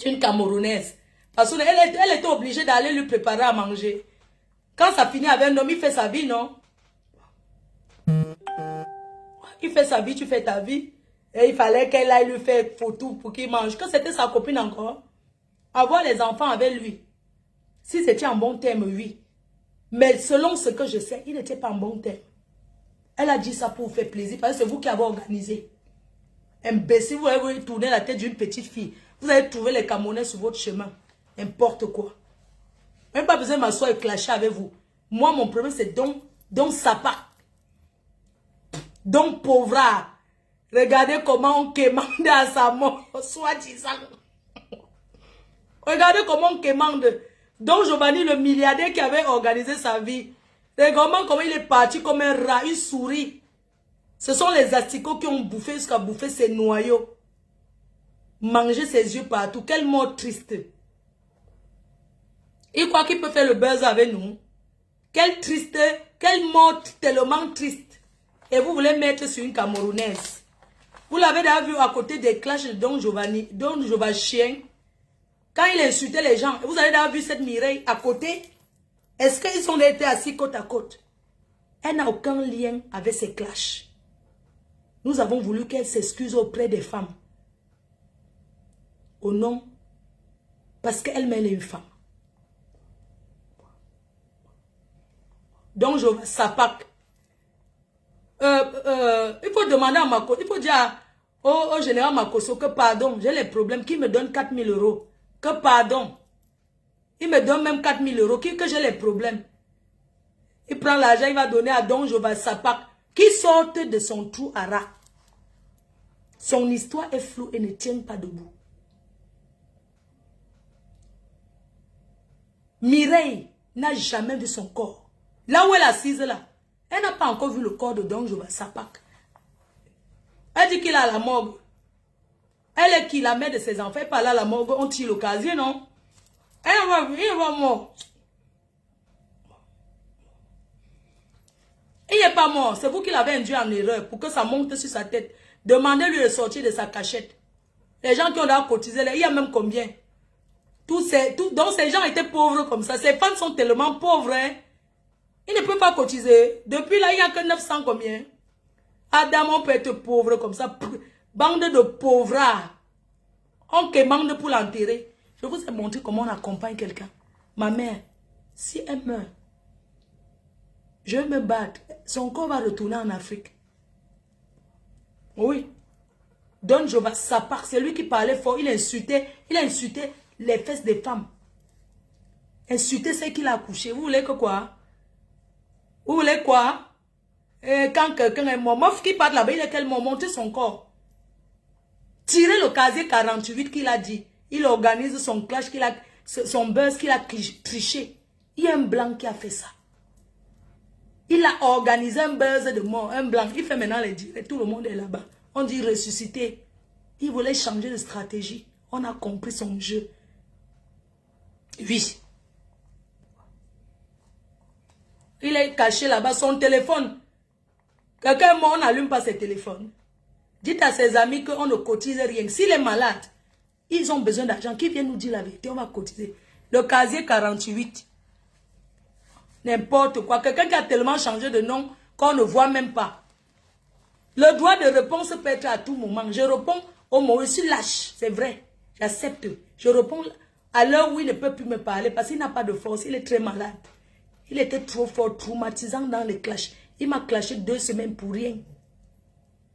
Une Camerounaise. Parce qu'elle était obligée d'aller lui préparer à manger. Quand ça finit avec un homme, il fait sa vie, non? Il fait sa vie, tu fais ta vie. Et il fallait qu'elle aille lui faire photo pour qu'il mange. Que c'était sa copine encore. Avoir les enfants avec lui. Si c'était en bon terme, oui. Mais selon ce que je sais, il n'était pas en bon terme. Elle a dit ça pour vous faire plaisir. Parce que c'est vous qui avez organisé. Imbécile, vous avez tourné la tête d'une petite fille. Vous avez trouvé les Camerounais sur votre chemin. N'importe quoi. Même pas besoin de m'asseoir et clasher avec vous. Moi, mon problème, c'est donc sapa. Donc pauvra. Regardez comment on quémande à sa mort. Soi-disant. Regardez comment on quémande. Donc Giovanni, le milliardaire qui avait organisé sa vie. Regardez comment il est parti comme un rat, une souris. Ce sont les asticots qui ont bouffé jusqu'à bouffer ses noyaux. Manger ses yeux partout. Quelle mort triste. Il croit qu'il peut faire le buzz avec nous. Quelle triste, quelle mort tellement triste. Et vous voulez mettre sur une Camerounaise. Vous l'avez déjà vu à côté des clashs de Don Giovanni, Don Giovachien. Quand il insultait les gens, vous avez déjà vu cette Mireille à côté. Est-ce qu'ils ont été assis côte à côte? Elle n'a aucun lien avec ces clashs. Nous avons voulu qu'elle s'excuse auprès des femmes. Au nom, parce qu'elle-même est une femme. Donc, Sapak. Il faut demander à Makoso, il faut dire au général Makoso que pardon, j'ai les problèmes, qui me donne 4 000 €. Que pardon. Il me donne même 4 000 €, que j'ai les problèmes. Il prend l'argent, il va donner à Don Jova Sapak, qui sort de son trou à rat. Son histoire est floue et ne tient pas debout. Mireille n'a jamais vu son corps. Là où elle est assise là, elle n'a pas encore vu le corps de Don Jova Sapak. Elle dit qu'il est à la morgue. Elle est qui, la mère de ses enfants, elle parle à la morgue, on tire l'occasion, non? Il va mort. Il n'est pas mort. C'est vous qui l'avez induit en erreur pour que ça monte sur sa tête. Demandez-lui de sortir de sa cachette. Les gens qui ont déjà cotisé, il y a même combien? Donc ces gens étaient pauvres comme ça. Ces femmes sont tellement pauvres. Hein? Ils ne peuvent pas cotiser. Depuis là, il n'y a que 900 combien? Adam, on peut être pauvre comme ça. Bande de pauvres. On demande pour l'enterrer. Je vous ai montré comment on accompagne quelqu'un. Ma mère, si elle meurt, je vais me battre. Son corps va retourner en Afrique. Oui. Don Jova Sapak, c'est lui qui parlait fort. Il insultait les fesses des femmes. Insultait celles qu'il a accouchées. Vous voulez que quoi? Vous voulez quoi? Et quand quelqu'un est mort, Mof qui part là-bas, il est tellement monté son corps. Tirer le casier 48 qu'il a dit. Il organise son clash, son buzz qu'il a triché. Il y a un blanc qui a fait ça. Il a organisé un buzz de mort, un blanc. Il fait maintenant les directs. Tout le monde est là-bas. On dit ressusciter. Il voulait changer de stratégie. On a compris son jeu. Oui. Il est caché là-bas. Son téléphone. Quelqu'un est mort, on n'allume pas ses téléphones. Dites à ses amis qu'on ne cotise rien. S'il est malade, ils ont besoin d'argent. Qui vient nous dire la vérité? On va cotiser. Le casier 48. N'importe quoi. Quelqu'un qui a tellement changé de nom qu'on ne voit même pas. Le droit de réponse peut être à tout moment. Je réponds au moment où je suis lâche. C'est vrai. J'accepte. Je réponds à l'heure où il ne peut plus me parler parce qu'il n'a pas de force. Il est très malade. Il était trop fort, traumatisant dans les clashs. Il m'a clashé 2 semaines pour rien.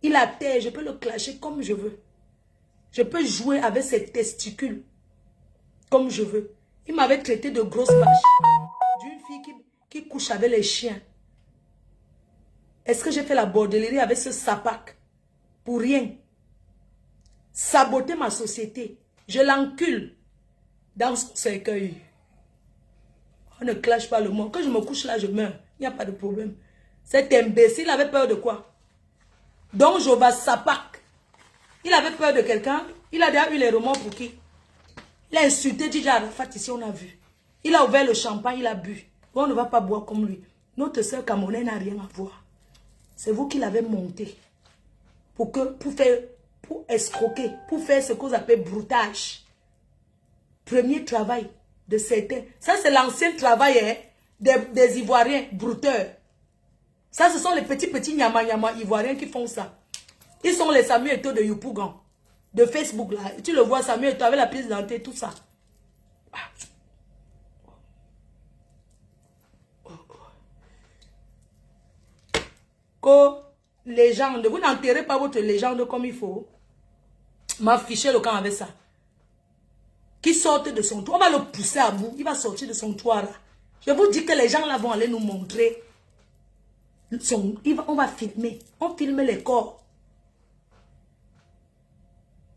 Il a terre. Je peux le clasher comme je veux. Je peux jouer avec ses testicules comme je veux. Il m'avait traité de grosse vache. D'une fille qui couche avec les chiens. Est-ce que j'ai fait la bordellerie avec ce sapak? Pour rien. Saboter ma société. Je l'encule dans son cercueil. On ne clash pas le monde. Quand je me couche là, je meurs. Il n'y a pas de problème. Cet imbécile avait peur de quoi? Donc Jova Sapak. Il avait peur de quelqu'un. Il a déjà eu les romans pour qui? Il a insulté DJ Arafat ici, on a vu. Il a ouvert le champagne, il a bu. On ne va pas boire comme lui. Notre soeur Camerounaise n'a rien à voir. C'est vous qui l'avez monté. Pour escroquer, pour faire ce que vous appelez broutage. Premier travail de certains. Ça, c'est l'ancien travail hein, des Ivoiriens brouteurs. Ça, ce sont les petits nyama ivoiriens qui font ça. Ils sont les Samuel Eto'o de Yopougon. De Facebook, là. Tu le vois, Samuel Eto'o avec la pièce d'identité, tout ça. Que légende, vous n'enterrez pas votre légende comme il faut. M'a fiché le camp avec ça. Qui sortent de son toit, on va le pousser à bout. Il va sortir de son toit là. Je vous dis que les gens là vont aller nous montrer. On va filmer. On filme les corps.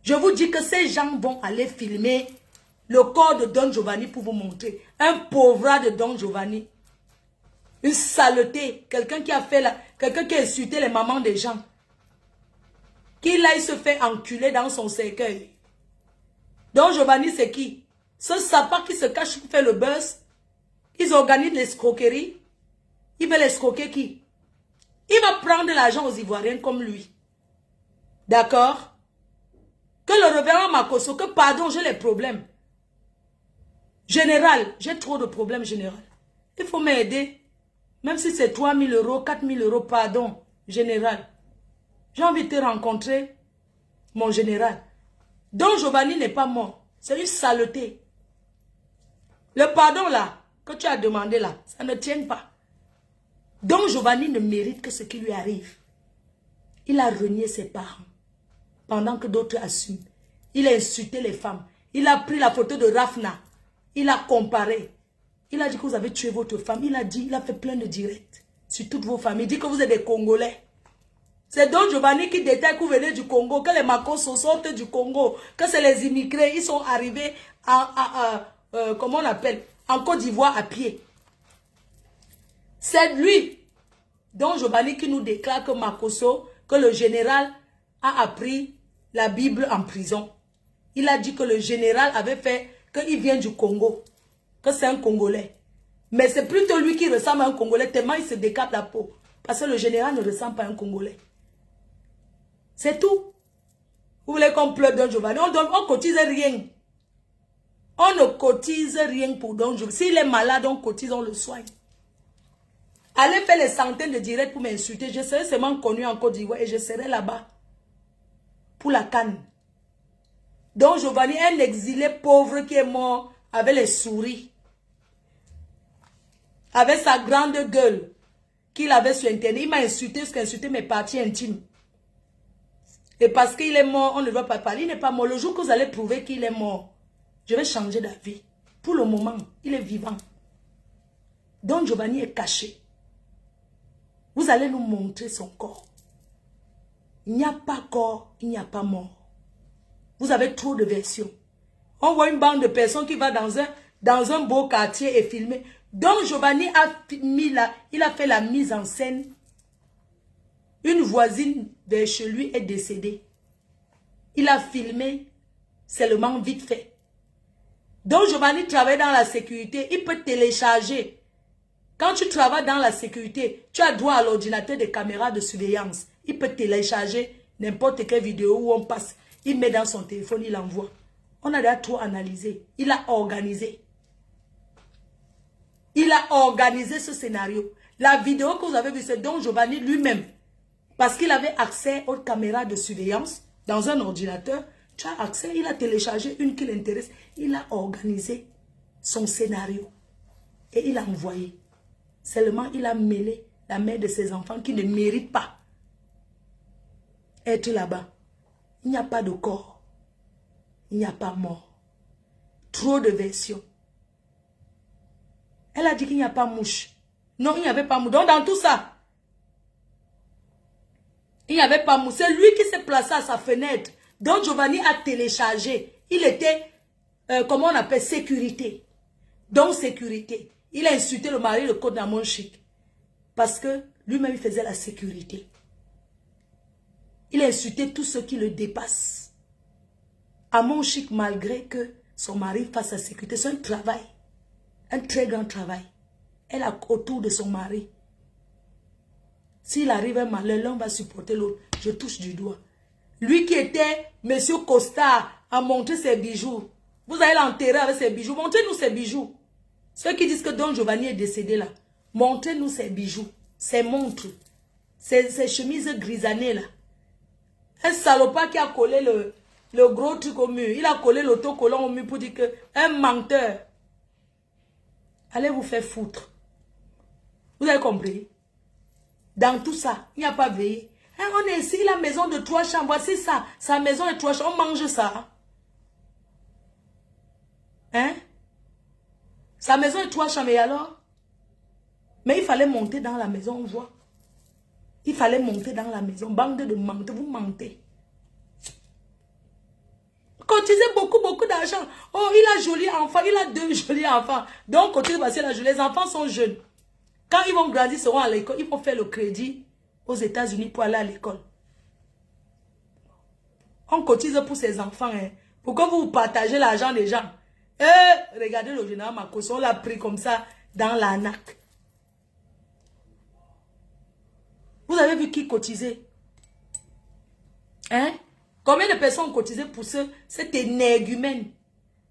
Je vous dis que ces gens vont aller filmer le corps de Don Giovanni pour vous montrer. Un pauvre de Don Giovanni. Une saleté. Quelqu'un qui a fait là. Quelqu'un qui a insulté les mamans des gens. Qui là, il se fait enculer dans son cercueil. Don Giovanni, c'est qui? Ce sapin qui se cache pour faire le buzz. Ils organisent l'escroquerie. Il veut escroquer qui? Il va prendre l'argent aux Ivoiriens comme lui. D'accord? Que le révérend Makosso, que pardon, j'ai les problèmes. Général, j'ai trop de problèmes, général. Il faut m'aider. Même si c'est 3 000 euros, 4 000 euros, pardon, général. J'ai envie de te rencontrer, mon général. Don Giovanni n'est pas mort. C'est une saleté. Le pardon là, que tu as demandé là, ça ne tient pas. Don Giovanni ne mérite que ce qui lui arrive. Il a renié ses parents. Pendant que d'autres assument. Il a insulté les femmes. Il a pris la photo de Rafna. Il a comparé. Il a dit que vous avez tué votre femme. Il a dit, il a fait plein de directs sur toutes vos familles. Il dit que vous êtes des Congolais. C'est Don Giovanni qui détaille que vous venez du Congo, que les Makosso sortent du Congo, que c'est les immigrés, ils sont arrivés comment on appelle, en Côte d'Ivoire à pied. C'est lui, Don Giovanni, qui nous déclare que Makosso, que le général a appris la Bible en prison. Il a dit que le général avait fait, qu'il vient du Congo, que c'est un Congolais. Mais c'est plutôt lui qui ressemble à un Congolais, tellement il se décape la peau. Parce que le général ne ressemble pas à un Congolais. C'est tout. Vous voulez qu'on pleure Don Giovanni? On cotise rien. On ne cotise rien pour Don Giovanni. S'il est malade, on cotise, on le soigne. Allez faire les centaines de directs pour m'insulter. Je serai seulement connu en Côte d'Ivoire et je serai là-bas. Pour la canne. Don Giovanni, un exilé pauvre qui est mort avec les souris. Avec sa grande gueule qu'il avait sur Internet. Il m'a insulté ce qu'il a insulté mes parties intimes. Et parce qu'il est mort, on ne doit pas parler. Il n'est pas mort. Le jour que vous allez prouver qu'il est mort, je vais changer d'avis. Pour le moment, il est vivant. Don Giovanni est caché. Vous allez nous montrer son corps. Il n'y a pas corps, il n'y a pas mort. Vous avez trop de versions. On voit une bande de personnes qui va dans un beau quartier et filmer. Don Giovanni il a fait la mise en scène. Une voisine de chez lui est décédée. Il a filmé seulement vite fait. Don Giovanni travaille dans la sécurité. Il peut télécharger. Quand tu travailles dans la sécurité, tu as droit à l'ordinateur des caméras de surveillance. Il peut télécharger n'importe quelle vidéo où on passe. Il met dans son téléphone, il envoie. On a déjà trop analysé. Il a organisé. Il a organisé ce scénario. La vidéo que vous avez vue, c'est Don Giovanni lui-même. Parce qu'il avait accès aux caméras de surveillance dans un ordinateur. Tu as accès, il a téléchargé une qui l'intéresse. Il a organisé son scénario. Et il a envoyé. Seulement, il a mêlé la mère de ses enfants qui ne méritent pas être là-bas. Il n'y a pas de corps. Il n'y a pas mort. Trop de versions. Elle a dit qu'il n'y a pas mouche. Non, il n'y avait pas mouche. Donc, dans tout ça, il n'y avait pas mouche. C'est lui qui s'est placé à sa fenêtre. Donc, Giovanni a téléchargé. Il était, comment on appelle, sécurité. Donc, sécurité. Il a insulté le mari de Côte d'Amon Chic. Parce que lui-même, il faisait la sécurité. Il a insulté tous ceux qui le dépassent. Amon Chic, malgré que son mari fasse la sécurité, c'est un travail. Un très grand travail. Elle a autour de son mari. S'il arrive un malheur, l'un va supporter l'autre. Je touche du doigt. Lui qui était Monsieur Costa a montré ses bijoux. Vous allez l'enterrer avec ses bijoux. Montrez-nous ses bijoux. Ceux qui disent que Don Giovanni est décédé là. Montrez-nous ses bijoux. Ses montres. Ses chemises grisanées là. Un salopard qui a collé le gros truc au mur. Il a collé l'autocollant au mur pour dire que un menteur. Allez vous faire foutre. Vous avez compris? Dans tout ça, il n'y a pas veillé. Hein, on est ici, la maison de 3 chambres. Voici ça. Sa maison de 3 chambres. On mange ça. Hein? Sa maison est 3 chambres. Et alors? Mais il fallait monter dans la maison, on voit. Il fallait monter dans la maison. Bande de menteurs, vous mentez. Cotisez beaucoup d'argent. Oh, il a joli enfant. Il a 2 jolis enfants. Donc, cotisez parce qu'il a joli. Les enfants sont jeunes. Quand ils vont grandir, ils seront à l'école. Ils vont faire le crédit aux États-Unis pour aller à l'école. On cotise pour ses enfants. Hein. Pourquoi vous partagez l'argent des gens? Regardez le général Makosso. On l'a pris comme ça dans l'arnaque. Vous avez vu qui cotisait? Hein? Combien de personnes ont cotisé pour cet énergumène,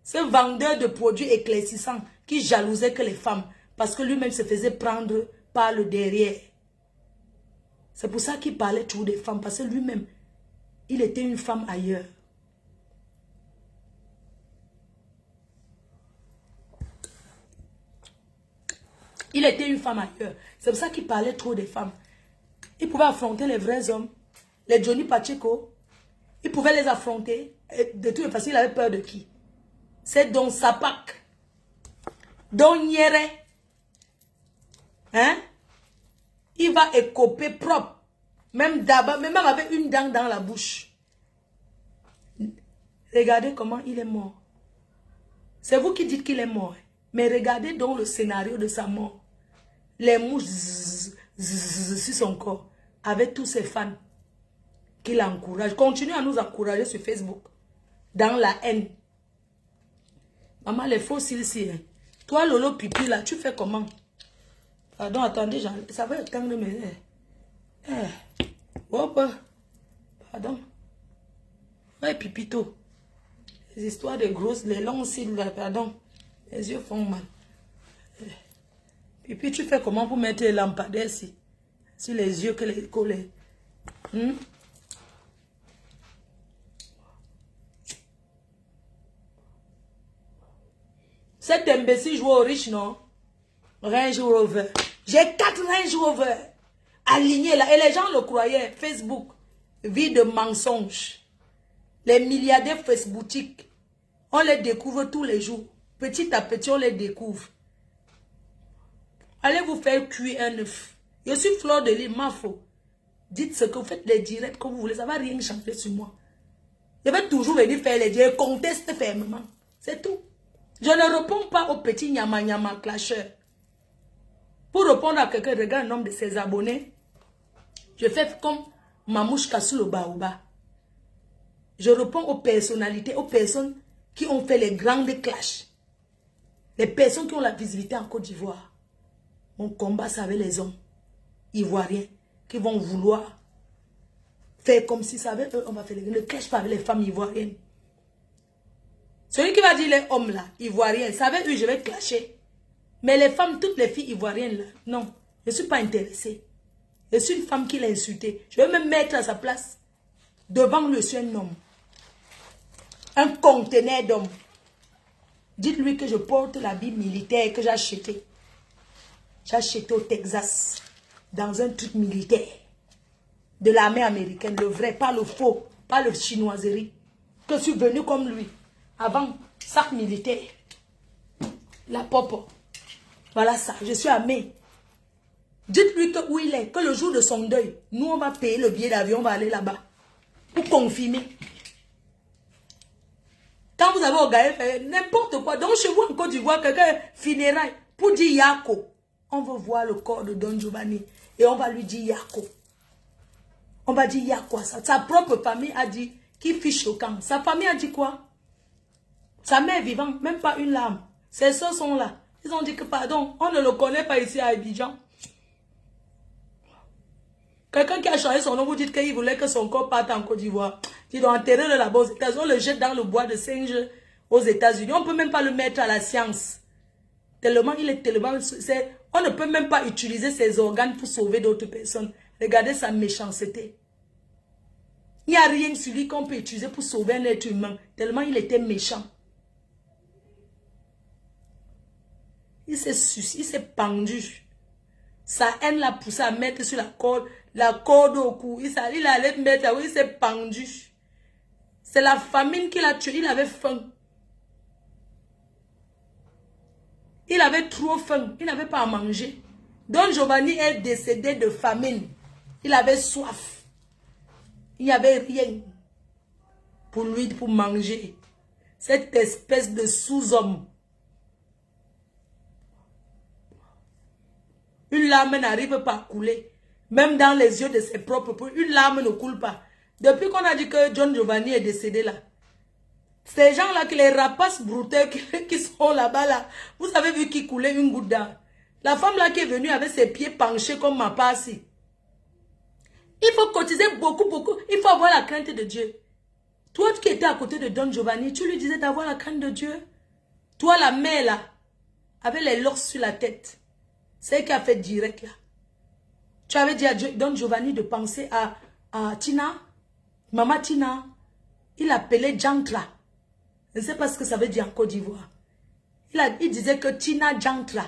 ce vendeur de produits éclaircissants qui jalousait que les femmes, parce que lui-même se faisait prendre par le derrière. C'est pour ça qu'il parlait toujours des femmes, parce que lui-même, il était une femme ailleurs. Il était une femme ailleurs. C'est pour ça qu'il parlait trop des femmes. Il pouvait affronter les vrais hommes, les Johnny Pacheco. Il pouvait les affronter. Et de toute façon, il avait peur de qui? C'est Don Sapak. Don Nyere. Hein? Il va écoper propre. Même d'abord, même avec une dent dans la bouche. Regardez comment il est mort. C'est vous qui dites qu'il est mort. Mais regardez donc le scénario de sa mort. Les mouches sur son corps. Avec tous ses fans qui l'encouragent. Continuez à nous encourager sur Facebook. Dans la haine. Maman, les faux cils ici. Hein. Toi, Lolo Pipi, là, tu fais comment? Pardon, attendez, ça va être temps de me... Hop. Pardon. Ouais, Pipito. Les histoires de grosses, les longs cils, là, pardon. Les yeux font mal. Pipi, tu fais comment pour mettre les lampadaires ici? Sur les yeux que les collés. Cet imbécile joue au riche, non? Range Rover. J'ai 4 Range Rover alignés là. Et les gens le croyaient. Facebook, vie de mensonges. Les milliardaires Facebookiques, on les découvre tous les jours. Petit à petit, on les découvre. Allez vous faire cuire un œuf. Je suis Fleur de Lys, ma faux. Dites ce que vous faites, les directs que vous voulez. Ça ne va rien changer sur moi. Je vais toujours venir faire les directs. Conteste fermement. C'est tout. Je ne réponds pas aux petits nyama clasheurs. Pour répondre à quelqu'un, regarde le nombre de ses abonnés. Je fais comme Mamouchka sous le baoba. Je réponds aux personnalités, aux personnes qui ont fait les grandes clashs. Les personnes qui ont la visibilité en Côte d'Ivoire. Mon combat, c'est avec les hommes ivoiriens qui vont vouloir faire comme si ça avait eux, on va faire le clash pas avec les femmes ivoiriennes. Celui qui va dire les hommes là, ivoiriens, ça avec eux, je vais clasher. Mais les femmes, toutes les filles ivoiriennes là, non, je ne suis pas intéressée. Je suis une femme qui l'a insulté. Je vais me mettre à sa place. Devant lui, je suis un homme. Un conteneur d'homme. Dites-lui que je porte l'habit militaire que j'ai acheté. J'ai acheté au Texas. Dans un truc militaire. De l'armée américaine. Le vrai, pas le faux. Pas le chinoiserie. Que je suis venu comme lui. Avant, sac militaire. La popo. Voilà ça. Je suis armée. Dites-lui que où il est. Que le jour de son deuil. Nous, on va payer le billet d'avion. On va aller là-bas. Pour confirmer. Quand vous avez organisé n'importe quoi, donc chez vous en Côte d'Ivoire, quelqu'un funérailles pour dire Yako. On veut voir le corps de Don Giovanni et on va lui dire Yako. On va dire Yako. Sa propre famille a dit qui fiche au camp. Sa famille a dit quoi? Sa mère vivante, même pas une larme. Ses soeurs sont là. Ils ont dit que pardon, on ne le connaît pas ici à Abidjan. Quelqu'un qui a changé son nom, vous dites qu'il voulait que son corps parte en Côte d'Ivoire. Ils doivent enterrer le là-bas aux États-Unis. On le jette dans le bois de singe aux États-Unis. On ne peut même pas le mettre à la science. Tellement il est tellement... On ne peut même pas utiliser ses organes pour sauver d'autres personnes. Regardez sa méchanceté. Il n'y a rien sur lui qu'on peut utiliser pour sauver un être humain. Tellement il était méchant. Il s'est pendu. Sa haine l'a poussé à mettre sur la corde au cou. Il allait mettre, il s'est pendu. C'est la famine qui l'a tué. Il avait faim. Il avait trop faim. Il n'avait pas à manger. Don Giovanni est décédé de famine. Il avait soif. Il n'y avait rien pour lui pour manger. Cette espèce de sous-homme. Une larme n'arrive pas à couler. Même dans les yeux de ses propres peaux, une larme ne coule pas. Depuis qu'on a dit que Don Giovanni est décédé là, ces gens-là, les rapaces brouteurs qui sont là-bas, là, vous avez vu qui coulait une goutte d'eau. La femme là qui est venue avec ses pieds penchés comme ma passe. Il faut cotiser beaucoup, beaucoup. Il faut avoir la crainte de Dieu. Toi qui étais à côté de Don Giovanni, tu lui disais d'avoir la crainte de Dieu. Toi, la mère là, avec les locks sur la tête. C'est elle qui a fait direct là. Tu avais dit à Don Giovanni de penser à Tina. Maman Tina. Il appelait Jantra. Je ne sais pas ce que ça veut dire en Côte d'Ivoire. Il disait que Tina Jantra,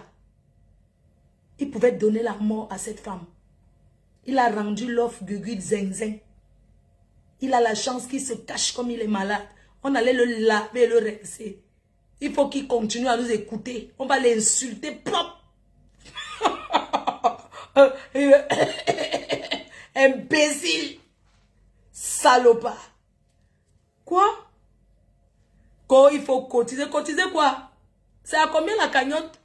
il pouvait donner la mort à cette femme. Il a rendu l'offre Gugu Zeng Zeng. Il a la chance qu'il se cache comme il est malade. On allait le laver et le rincer. Il faut qu'il continue à nous écouter. On va l'insulter propre. Imbécile. Salopard. Quoi? Quand il faut cotiser. Cotiser quoi? C'est à combien la cagnotte?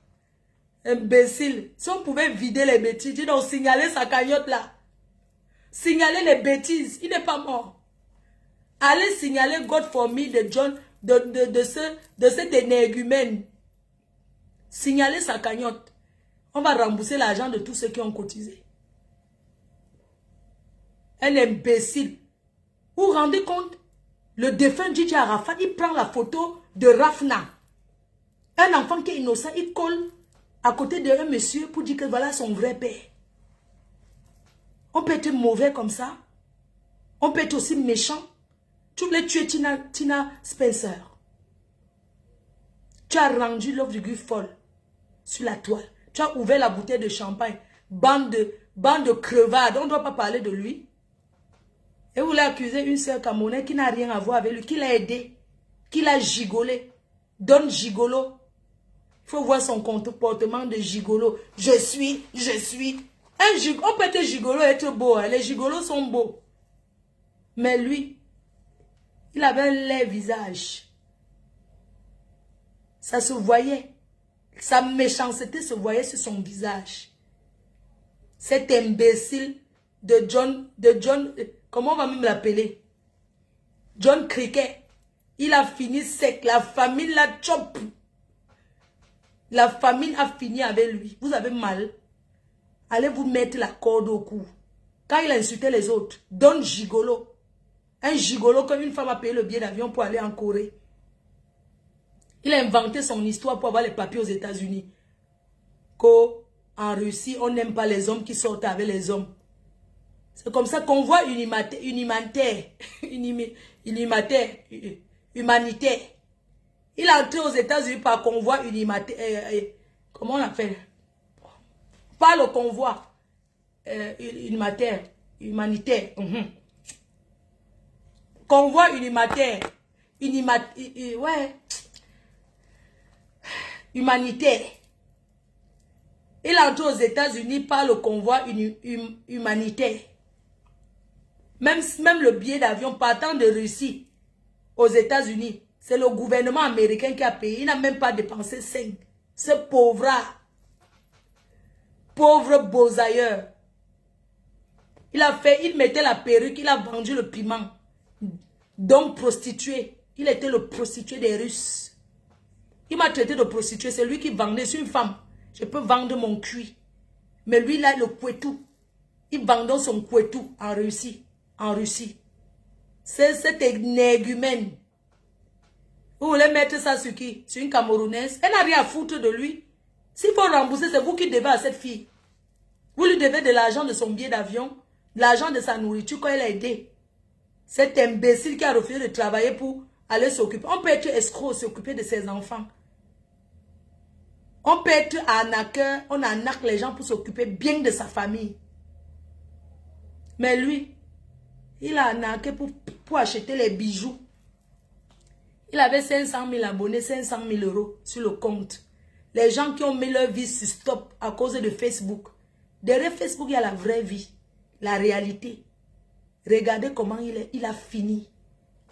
Imbécile. Si on pouvait vider les bêtises, dis donc signaler sa cagnotte là. Signaler les bêtises. Il n'est pas mort. Allez signaler God for me de John, de cet énergumène. Signaler sa cagnotte. On va rembourser l'argent de tous ceux qui ont cotisé. Un imbécile. Vous vous rendez compte? Le défunt DJ Arafat, il prend la photo de Rafna. Un enfant qui est innocent, il colle à côté d'un monsieur pour dire que voilà son vrai père. On peut être mauvais comme ça. On peut être aussi méchant. Tu voulais tuer Tina Spencer. Tu as rendu l'offre du Guy folle sur la toile. Tu as ouvert la bouteille de champagne. Bande de crevades. On ne doit pas parler de lui. Et vous voulez accuser une sœur camerounaise qui n'a rien à voir avec lui, qui l'a aidé, qui l'a gigolé. Donne gigolo. Il faut voir son comportement de gigolo. Je suis. On peut être gigolo et être beau. Hein. Les gigolos sont beaux. Mais lui, il avait un laid visage. Ça se voyait. Sa méchanceté se voyait sur son visage. Cet imbécile de John, comment on va même l'appeler? John Cricket. Il a fini sec. La famille l'a chop. La famille a fini avec lui. Vous avez mal. Allez vous mettre la corde au cou. Quand il a insulté les autres, donne gigolo. Un gigolo comme une femme a payé le billet d'avion pour aller en Corée. Il a inventé son histoire pour avoir les papiers aux États-Unis. Qu'en Russie, on n'aime pas les hommes qui sortent avec les hommes. C'est comme ça qu'on voit humanitaire. Il a entré aux États-Unis par convoi humanitaire. Comment on appelle? Pas le convoi humanitaire. Convoi humanitaire. Ouais. Humanitaire. Il a entré aux États-Unis par le convoi humanitaire. Même le billet d'avion partant de Russie aux États-Unis, c'est le gouvernement américain qui a payé. Il n'a même pas dépensé 5. Ce pauvre beaux-ailleurs. Il mettait la perruque, il a vendu le piment. Donc prostitué. Il était le prostitué des Russes. Il m'a traité de prostituée. C'est lui qui vendait sur une femme. Je peux vendre mon cuit. Mais lui, là, le couetou. Il vendait son couetou en Russie. C'est cet énergumène. Vous voulez mettre ça sur qui? Sur une Camerounaise? Elle n'a rien à foutre de lui. S'il faut rembourser, c'est vous qui devez à cette fille. Vous lui devez de l'argent de son billet d'avion, de l'argent de sa nourriture quand elle a aidé. Cet imbécile qui a refusé de travailler pour aller s'occuper. On peut être escroc, s'occuper de ses enfants. On peut être arnaqueur, on arnaque les gens pour s'occuper bien de sa famille. Mais lui, il a arnaqué pour acheter les bijoux. Il avait 500 000 abonnés, 500 000 euros sur le compte. Les gens qui ont mis leur vie sur stop à cause de Facebook. Derrière Facebook, il y a la vraie vie, la réalité. Regardez comment il a fini,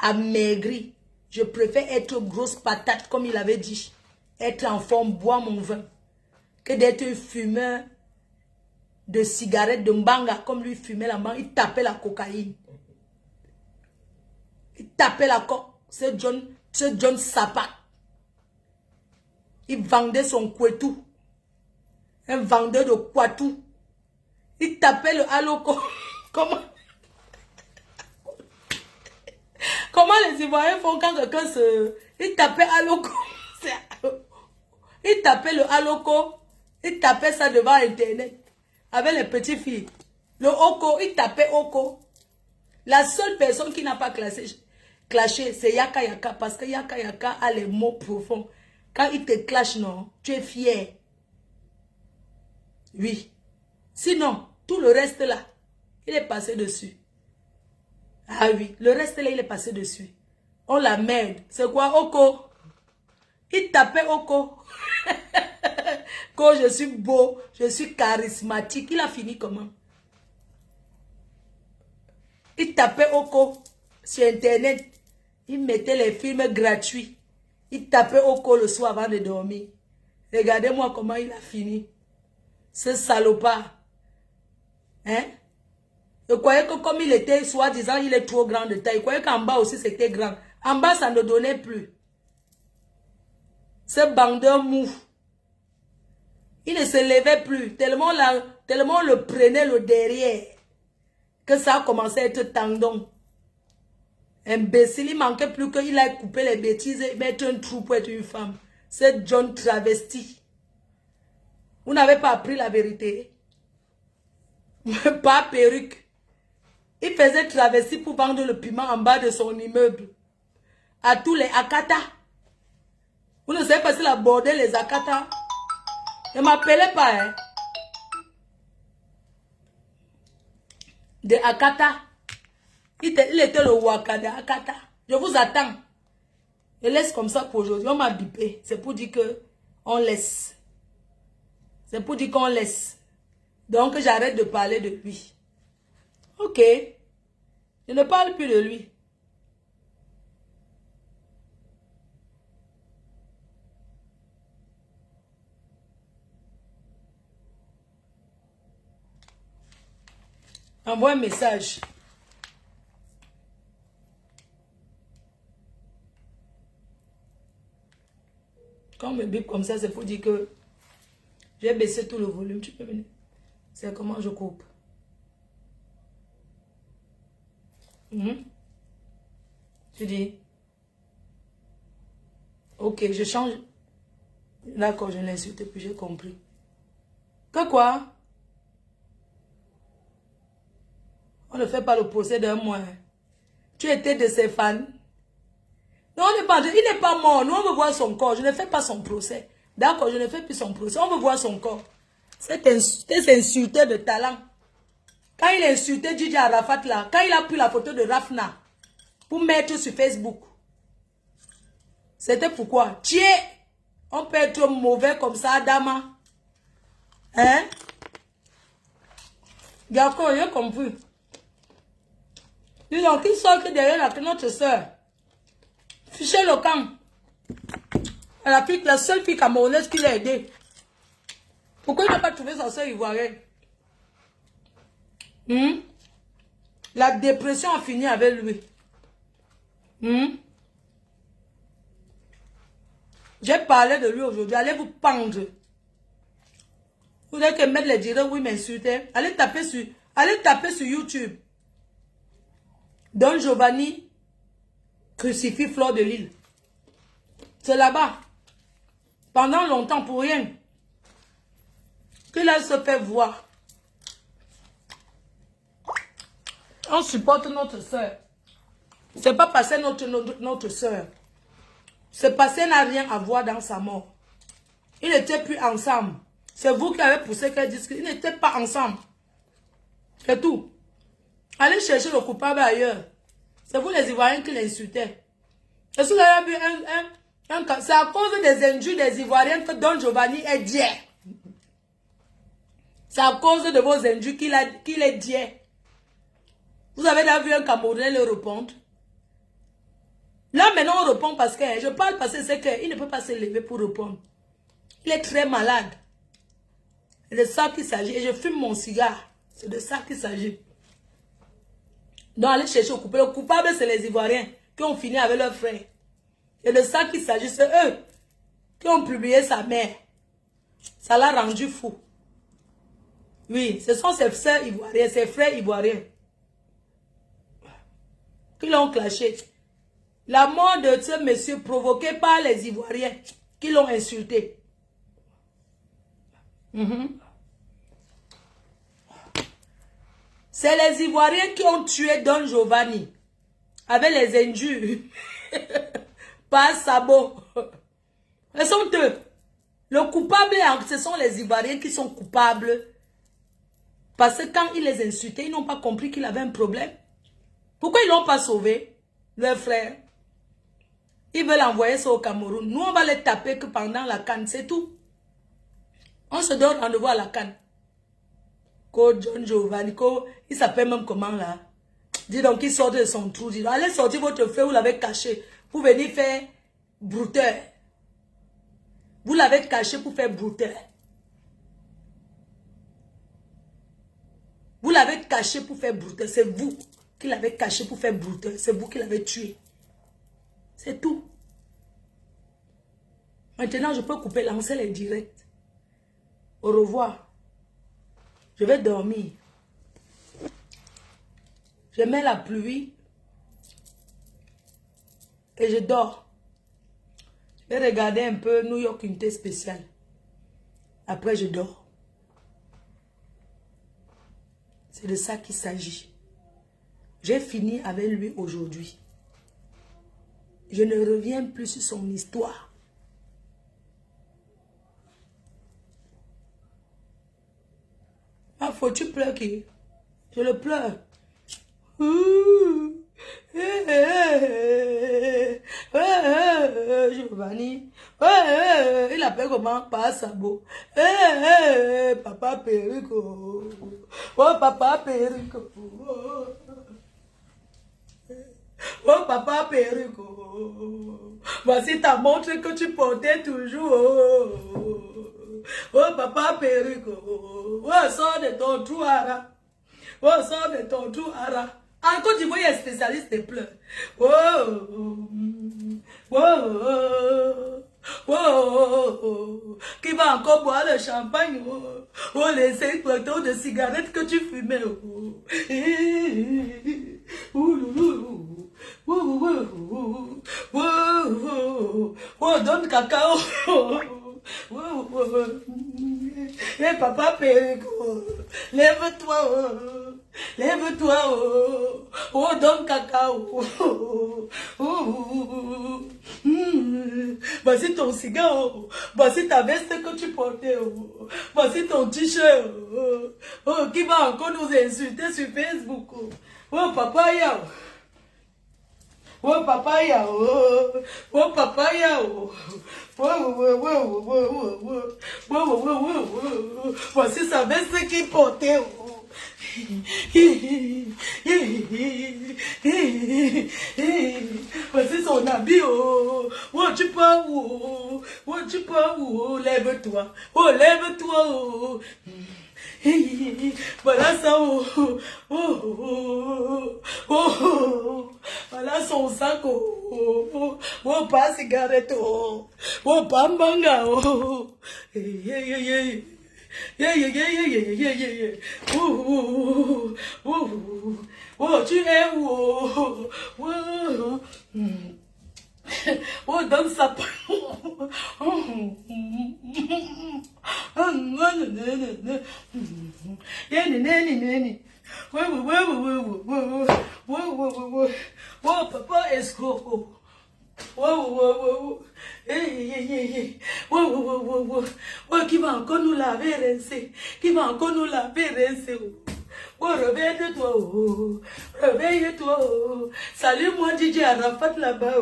amaigri. Je préfère être grosse patate, comme il avait dit. Être en forme, boire mon vin. Que d'être un fumeur de cigarettes, de mbanga, comme lui fumait la mbanga. Il tapait la cocaïne. Il tapait la coque. Ce John Sapa. Il vendait son couetou. Un vendeur de couetou. Il tapait le halo. Comment? Comment les Ivoiriens font quand quelqu'un se... Il tapait Aloko. Il tapait le Aloko. Il tapait ça devant Internet. Avec les petites filles. Le Oko, il tapait Oko. La seule personne qui n'a pas clashé, c'est Yaka Yaka. Parce que Yaka Yaka a les mots profonds. Quand il te clash, non, tu es fier. Oui. Sinon, tout le reste là, il est passé dessus. Ah oui, le reste là, il est passé dessus. On la merde. C'est quoi, Oko? Il tapait Oko. Quand je suis beau, je suis charismatique. Il a fini comment? Il tapait Oko sur Internet. Il mettait les films gratuits. Il tapait Oko le soir avant de dormir. Regardez-moi comment il a fini. Ce salopard. Hein? Je croyais que comme il était, soi-disant, il est trop grand de taille. Je croyais qu'en bas aussi c'était grand. En bas, ça ne donnait plus. Ce bandeur mou. Il ne se levait plus. Tellement on le prenait le derrière. Que ça a commencé à être tendon. Imbécile, il manquait plus qu'il aille couper les bêtises et mettre un trou pour être une femme. C'est John travesti. Vous n'avez pas appris la vérité. Pas perruque. Il faisait travesti pour vendre le piment en bas de son immeuble. À tous les Akata. Vous ne savez pas s'il a bordé les Akata. Ne m'appelez pas, hein. De Akata. Il était le Waka de Akata. Je vous attends. Je laisse comme ça pour aujourd'hui. On m'a bipé. C'est pour dire que on laisse. C'est pour dire qu'on laisse. Donc j'arrête de parler de lui. Ok. Je ne parle plus de lui. Envoie un message. Quand on me bip comme ça, c'est pour dire que j'ai baissé tout le volume. Tu peux venir. C'est comment je coupe. Tu dis. Ok, je change. D'accord, je l'insulte puis j'ai compris. Que quoi? On ne fait pas le procès d'un mois. Tu étais de ses fans. Non, il n'est pas mort. Nous, on veut voir son corps. Je ne fais pas son procès. D'accord, je ne fais plus son procès. On veut voir son corps. C'est insulté de talent. Quand il a insulté Gigi Arafat là, quand il a pris la photo de Rafna pour mettre sur Facebook, c'était pourquoi? Tiens, on peut être mauvais comme ça, Adama. Hein? D'accord, j'ai compris. Dis donc, qui sort que derrière notre soeur? Fichez le camp. La seule fille camerounaise qui l'a aidé. Pourquoi il n'a pas trouvé sa soeur ivoirienne? La dépression a fini avec lui. J'ai parlé de lui aujourd'hui. Allez vous pendre. Vous avez que mettre les directs où il m'insultait. Allez taper sur YouTube. Don Giovanni crucifie Fleur de Lille. C'est là-bas. Pendant longtemps pour rien. Qu'il a se fait voir. On supporte notre soeur. C'est pas passé notre soeur. Ce passé n'a rien à voir dans sa mort. Ils n'étaient plus ensemble. C'est vous qui avez poussé qu'elle dise qu'ils n'étaient pas ensemble. C'est tout. Allez chercher le coupable ailleurs. C'est vous les Ivoiriens qui l'insultaient. Est-ce que vous avez vu c'est à cause des injures des Ivoiriens que Don Giovanni est dié. C'est à cause de vos injures qu'il est dié. Vous avez déjà vu un Camerounais le répondre? Là maintenant on répond parce que je parle parce que c'est qu'il ne peut pas se lever pour répondre. Il est très malade. C'est de ça qu'il s'agit. Et je fume mon cigare. C'est de ça qu'il s'agit. Donc allez chercher le coupable. Le coupable c'est les Ivoiriens qui ont fini avec leur frère. C'est de ça qu'il s'agit. C'est eux qui ont publié sa mère. Ça l'a rendu fou. Oui, ce sont ses sœurs ivoiriens, ses frères ivoiriens qui l'ont clashé. La mort de ce monsieur provoquée par les Ivoiriens qui l'ont insulté. C'est les Ivoiriens qui ont tué Don Giovanni avec les injures. Par sabot. Ce sont eux. Le coupable, ce sont les Ivoiriens qui sont coupables. Parce que quand ils les insultaient, ils n'ont pas compris qu'il avait un problème. Pourquoi ils ne l'ont pas sauvé, leur frère? Ils veulent envoyer ça au Cameroun. Nous, on va les taper que pendant la CAN, c'est tout. On se donne rendez-vous à la CAN. John Giovanni, il s'appelle même comment là? Dis donc, il sort de son trou. Dis donc, allez sortir votre frère, vous l'avez caché. Pour venir faire brouteur. Vous l'avez caché pour faire brouteur. Vous l'avez caché pour faire brouteur. C'est vous qui l'avez caché pour faire brouteur. C'est vous qui l'avez tué. C'est tout. Maintenant, je peux couper, lancer les directs. Au revoir. Je vais dormir. Je mets la pluie. Et je dors. Je vais regarder un peu New York Unité Spéciale. Après, je dors. C'est de ça qu'il s'agit. J'ai fini avec lui aujourd'hui. Je ne reviens plus sur son histoire. Ah, faut-tu pleurer? Je le pleure. Giovanni. Il appelle comment? Pas sabot. Papa Perico. Oh, papa Perico. Oh, papa Perico. Voici ta montre que tu portais toujours. Oh, papa Perico. Oh, sors de ton trou, Ara. Oh, sors de ton trou, Ara. En Côte d'Ivoire, il y a un spécialiste des pleurs. Oh, oh, oh, oh, oh, qui va encore boire le champagne. Oh, oh les 5 photos de cigarettes que tu fumais. Oh, oh, donne cacao. Eh, papa Perico, lève-toi, lève-toi, oh, donne cacao. Voici ton cigare, voici ta veste que tu portais, voici ton t-shirt, oh, qui va encore nous insulter sur Facebook. Oh, papa, ya. Oh papaya, oh papaya, voici sa veste qu'il portait. Voici son habit. Oh tu peux où? Oh tu peux où? Lève-toi, oh lève-toi. Voilà ça, voilà son sac, pas cigarette, pas manga, tu es où? Oh, donne ça. Oh, papa escroc. Qui va encore nous laver, rincer? Qui va encore nous laver, rincer? Oh, réveille-toi, réveille-toi. Salut-moi, DJ Arafat là-bas.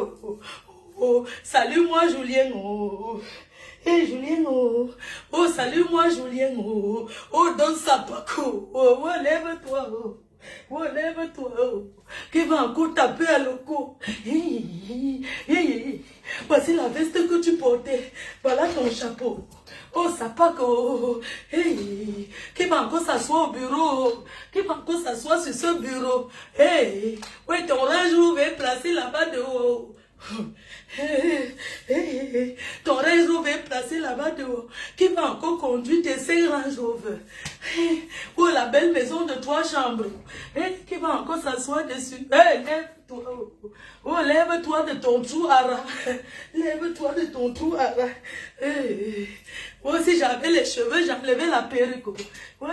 Oh, salut-moi, Julien. Hey, Julien. Oh, salut-moi, Julien. Oh, donne ça, Paco. Oh, lève-toi. Oh, lève-toi. Qui va encore taper à l'eau. Voici la veste que tu portais. Voilà ton chapeau. Oh, ça pas que. Hey, qui va encore s'asseoir au bureau? Qui va encore s'asseoir sur ce bureau? Hey, ouais, ton range, vous vais placer là-bas de haut. Hey, hey, Ton Range Rover est placé là-bas dehors. Qui va encore conduire tes 5 Range Rover? Ou la belle maison de 3 chambres. Qui va encore s'asseoir dessus? Lève-toi. Oh, lève-toi de ton trou ara. Lève-toi de ton trou ara. Moi, si j'avais les cheveux, j'enlevais la perruque. Oh,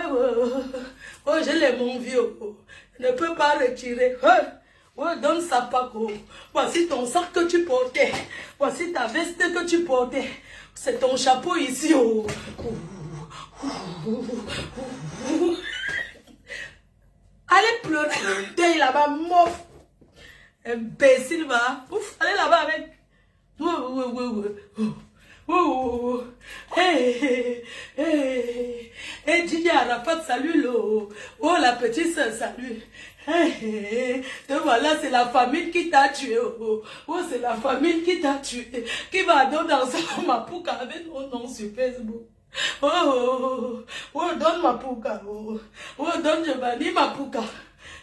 je l'ai mon vieux. Je ne peux pas retirer. Oh, donne ça pas. Voici ton sac que tu portais. Voici ta veste que tu portais. C'est ton chapeau ici. Allez pleurer le deuil là-bas, mof. Imbécile, va. Ouf, allez là-bas avec. Hey, Didier Arafat, salut l'eau. Oh, la petite soeur, salut. Te voilà, c'est la famille qui t'a tué. Oh, c'est la famille qui t'a tué. Qui va donc danser ma pouca avec mon nom sur Facebook. Donne ma pouca. Donne Giovanni ma pouca.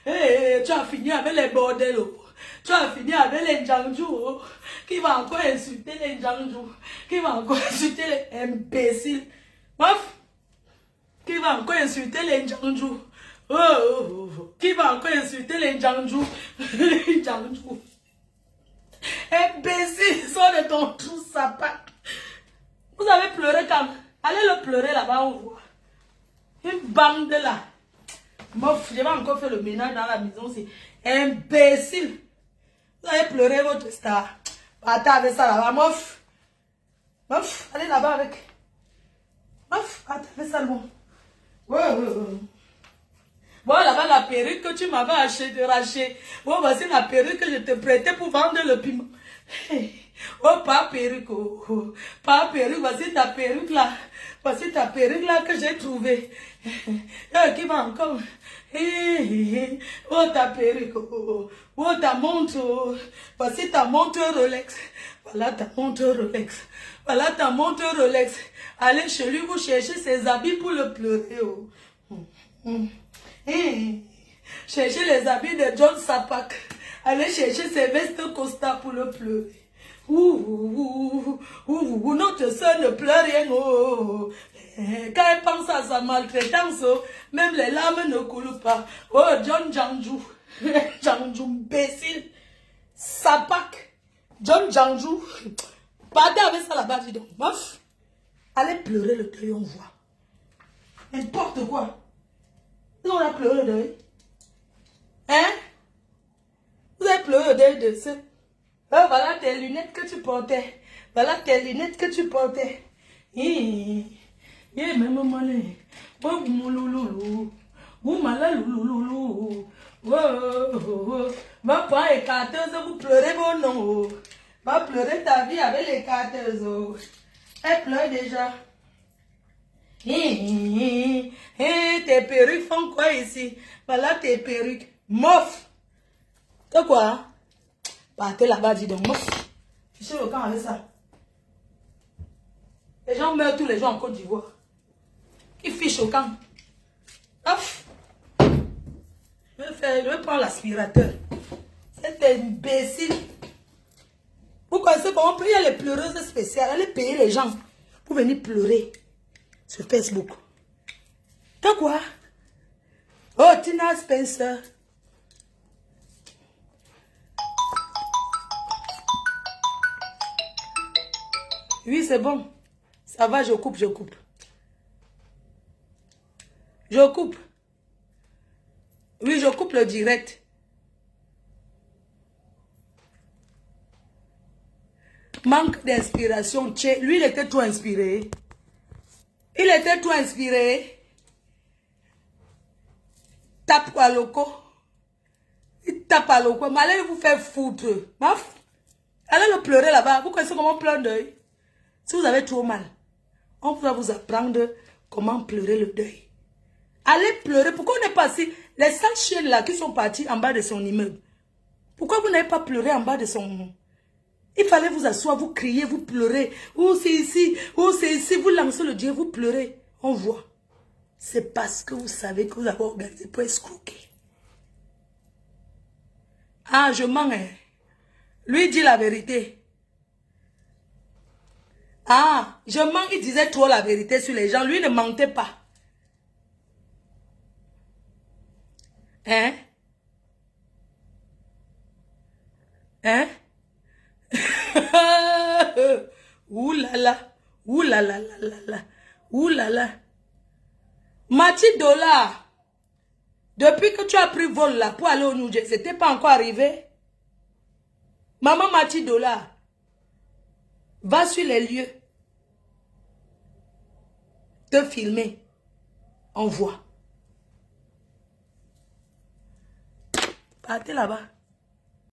Tu as fini avec les bordels. Tu as fini avec les Djanjou. Qui va encore insulter les Djanjou? Qui va encore insulter les imbéciles? Qui va encore insulter les Djanjou? Qui va encore insulter les Djanjou? Les Djanjou. Imbécile, sors de ton trou sapin. Vous avez pleuré quand? Allez le pleurer là-bas, on voit. Une bande là. Mof, je vais encore faire le ménage dans la maison. C'est imbécile. Vous avez pleuré votre star. Partez avec ça là-bas, mof. Mof, allez là-bas avec. Mof, partez avec ça, bon. Bon, là-bas, la perruque que tu m'avais racheté. Bon, voici la perruque que je te prêtais pour vendre le piment. Oh, pas perruque. Pas perruque. Voici ta perruque là. Voici ta perruque là que j'ai trouvée. Qui va encore? Oh, ta perruque. Oh, ta montre. Voici ta montre Rolex. Voilà ta montre Rolex. Voilà ta montre Rolex. Allez chez lui, vous cherchez ses habits pour le pleurer. Cherchez les habits de John Sapak. Allez chercher ses vestes Costa pour le pleurer. Notre soeur ne pleure rien. Quand elle pense à sa maltraitance, même les larmes ne coulent pas. Oh, John Djanjou. Djanjou, imbécile. Sapak. John Djanjou. Partez avec ça là-bas, dis donc. Mof. Allez pleurer le deuil, on voit. N'importe quoi. On a pleuré le deuil. Hein? Vous avez pleuré le deuil de ce. Oh, voilà tes lunettes que tu portais. Voilà tes lunettes que tu portais. Même maman. Oh, mon loulou. Oh, ma loulou. Oh. Ma pas écarteuse, vous pleurez vos noms. Va pleurer ta vie avec les carteuses. Elle pleure déjà. Tes perruques font quoi ici? Voilà tes perruques. Mof. C'est quoi? Partez là-bas, dis donc. Mof. Je suis au camp avec ça. Les gens meurent tous les jours en Côte d'Ivoire. Qui fiche au camp? Off. Je vais prendre l'aspirateur. C'est imbécile. Vous connaissez comment il y a les pleureuses spéciales. Allez payer les gens pour venir pleurer sur Facebook. T'as quoi? Oh, Tina Spencer. Oui, c'est bon. Ça va, je coupe. Je coupe. Oui, je coupe le direct. Manque d'inspiration. Lui, il était trop inspiré. Tape à loco. Il tape à loco. Mais allez vous faire foutre. Allez le pleurer là-bas. Vous connaissez comment pleurer deuil? Si vous avez trop mal, on va vous apprendre comment pleurer le deuil. Allez pleurer. Pourquoi on n'est pas assis? Les 5 chiennes là qui sont partis en bas de son immeuble. Pourquoi vous n'avez pas pleuré en bas de son... Il fallait vous asseoir, vous crier, vous pleurez. Oh, c'est ici. Oh, c'est ici. Vous lancez le Dieu, vous pleurez. On voit. C'est parce que vous savez que vous avez organisé pour escroquer. Ah, je mens. Hein. Lui dit la vérité. Ah, je mens, il disait trop la vérité sur les gens. Lui ne mentait pas. Hein? Hein? Ouh là là. Ouh là là là là là. Ouh là là. Mathilde Dollar, depuis que tu as pris vol là pour aller au New Jersey, c'était pas encore arrivé. Maman Mathilde Dollar, va sur les lieux. Te filmer. On voit. Partez là-bas.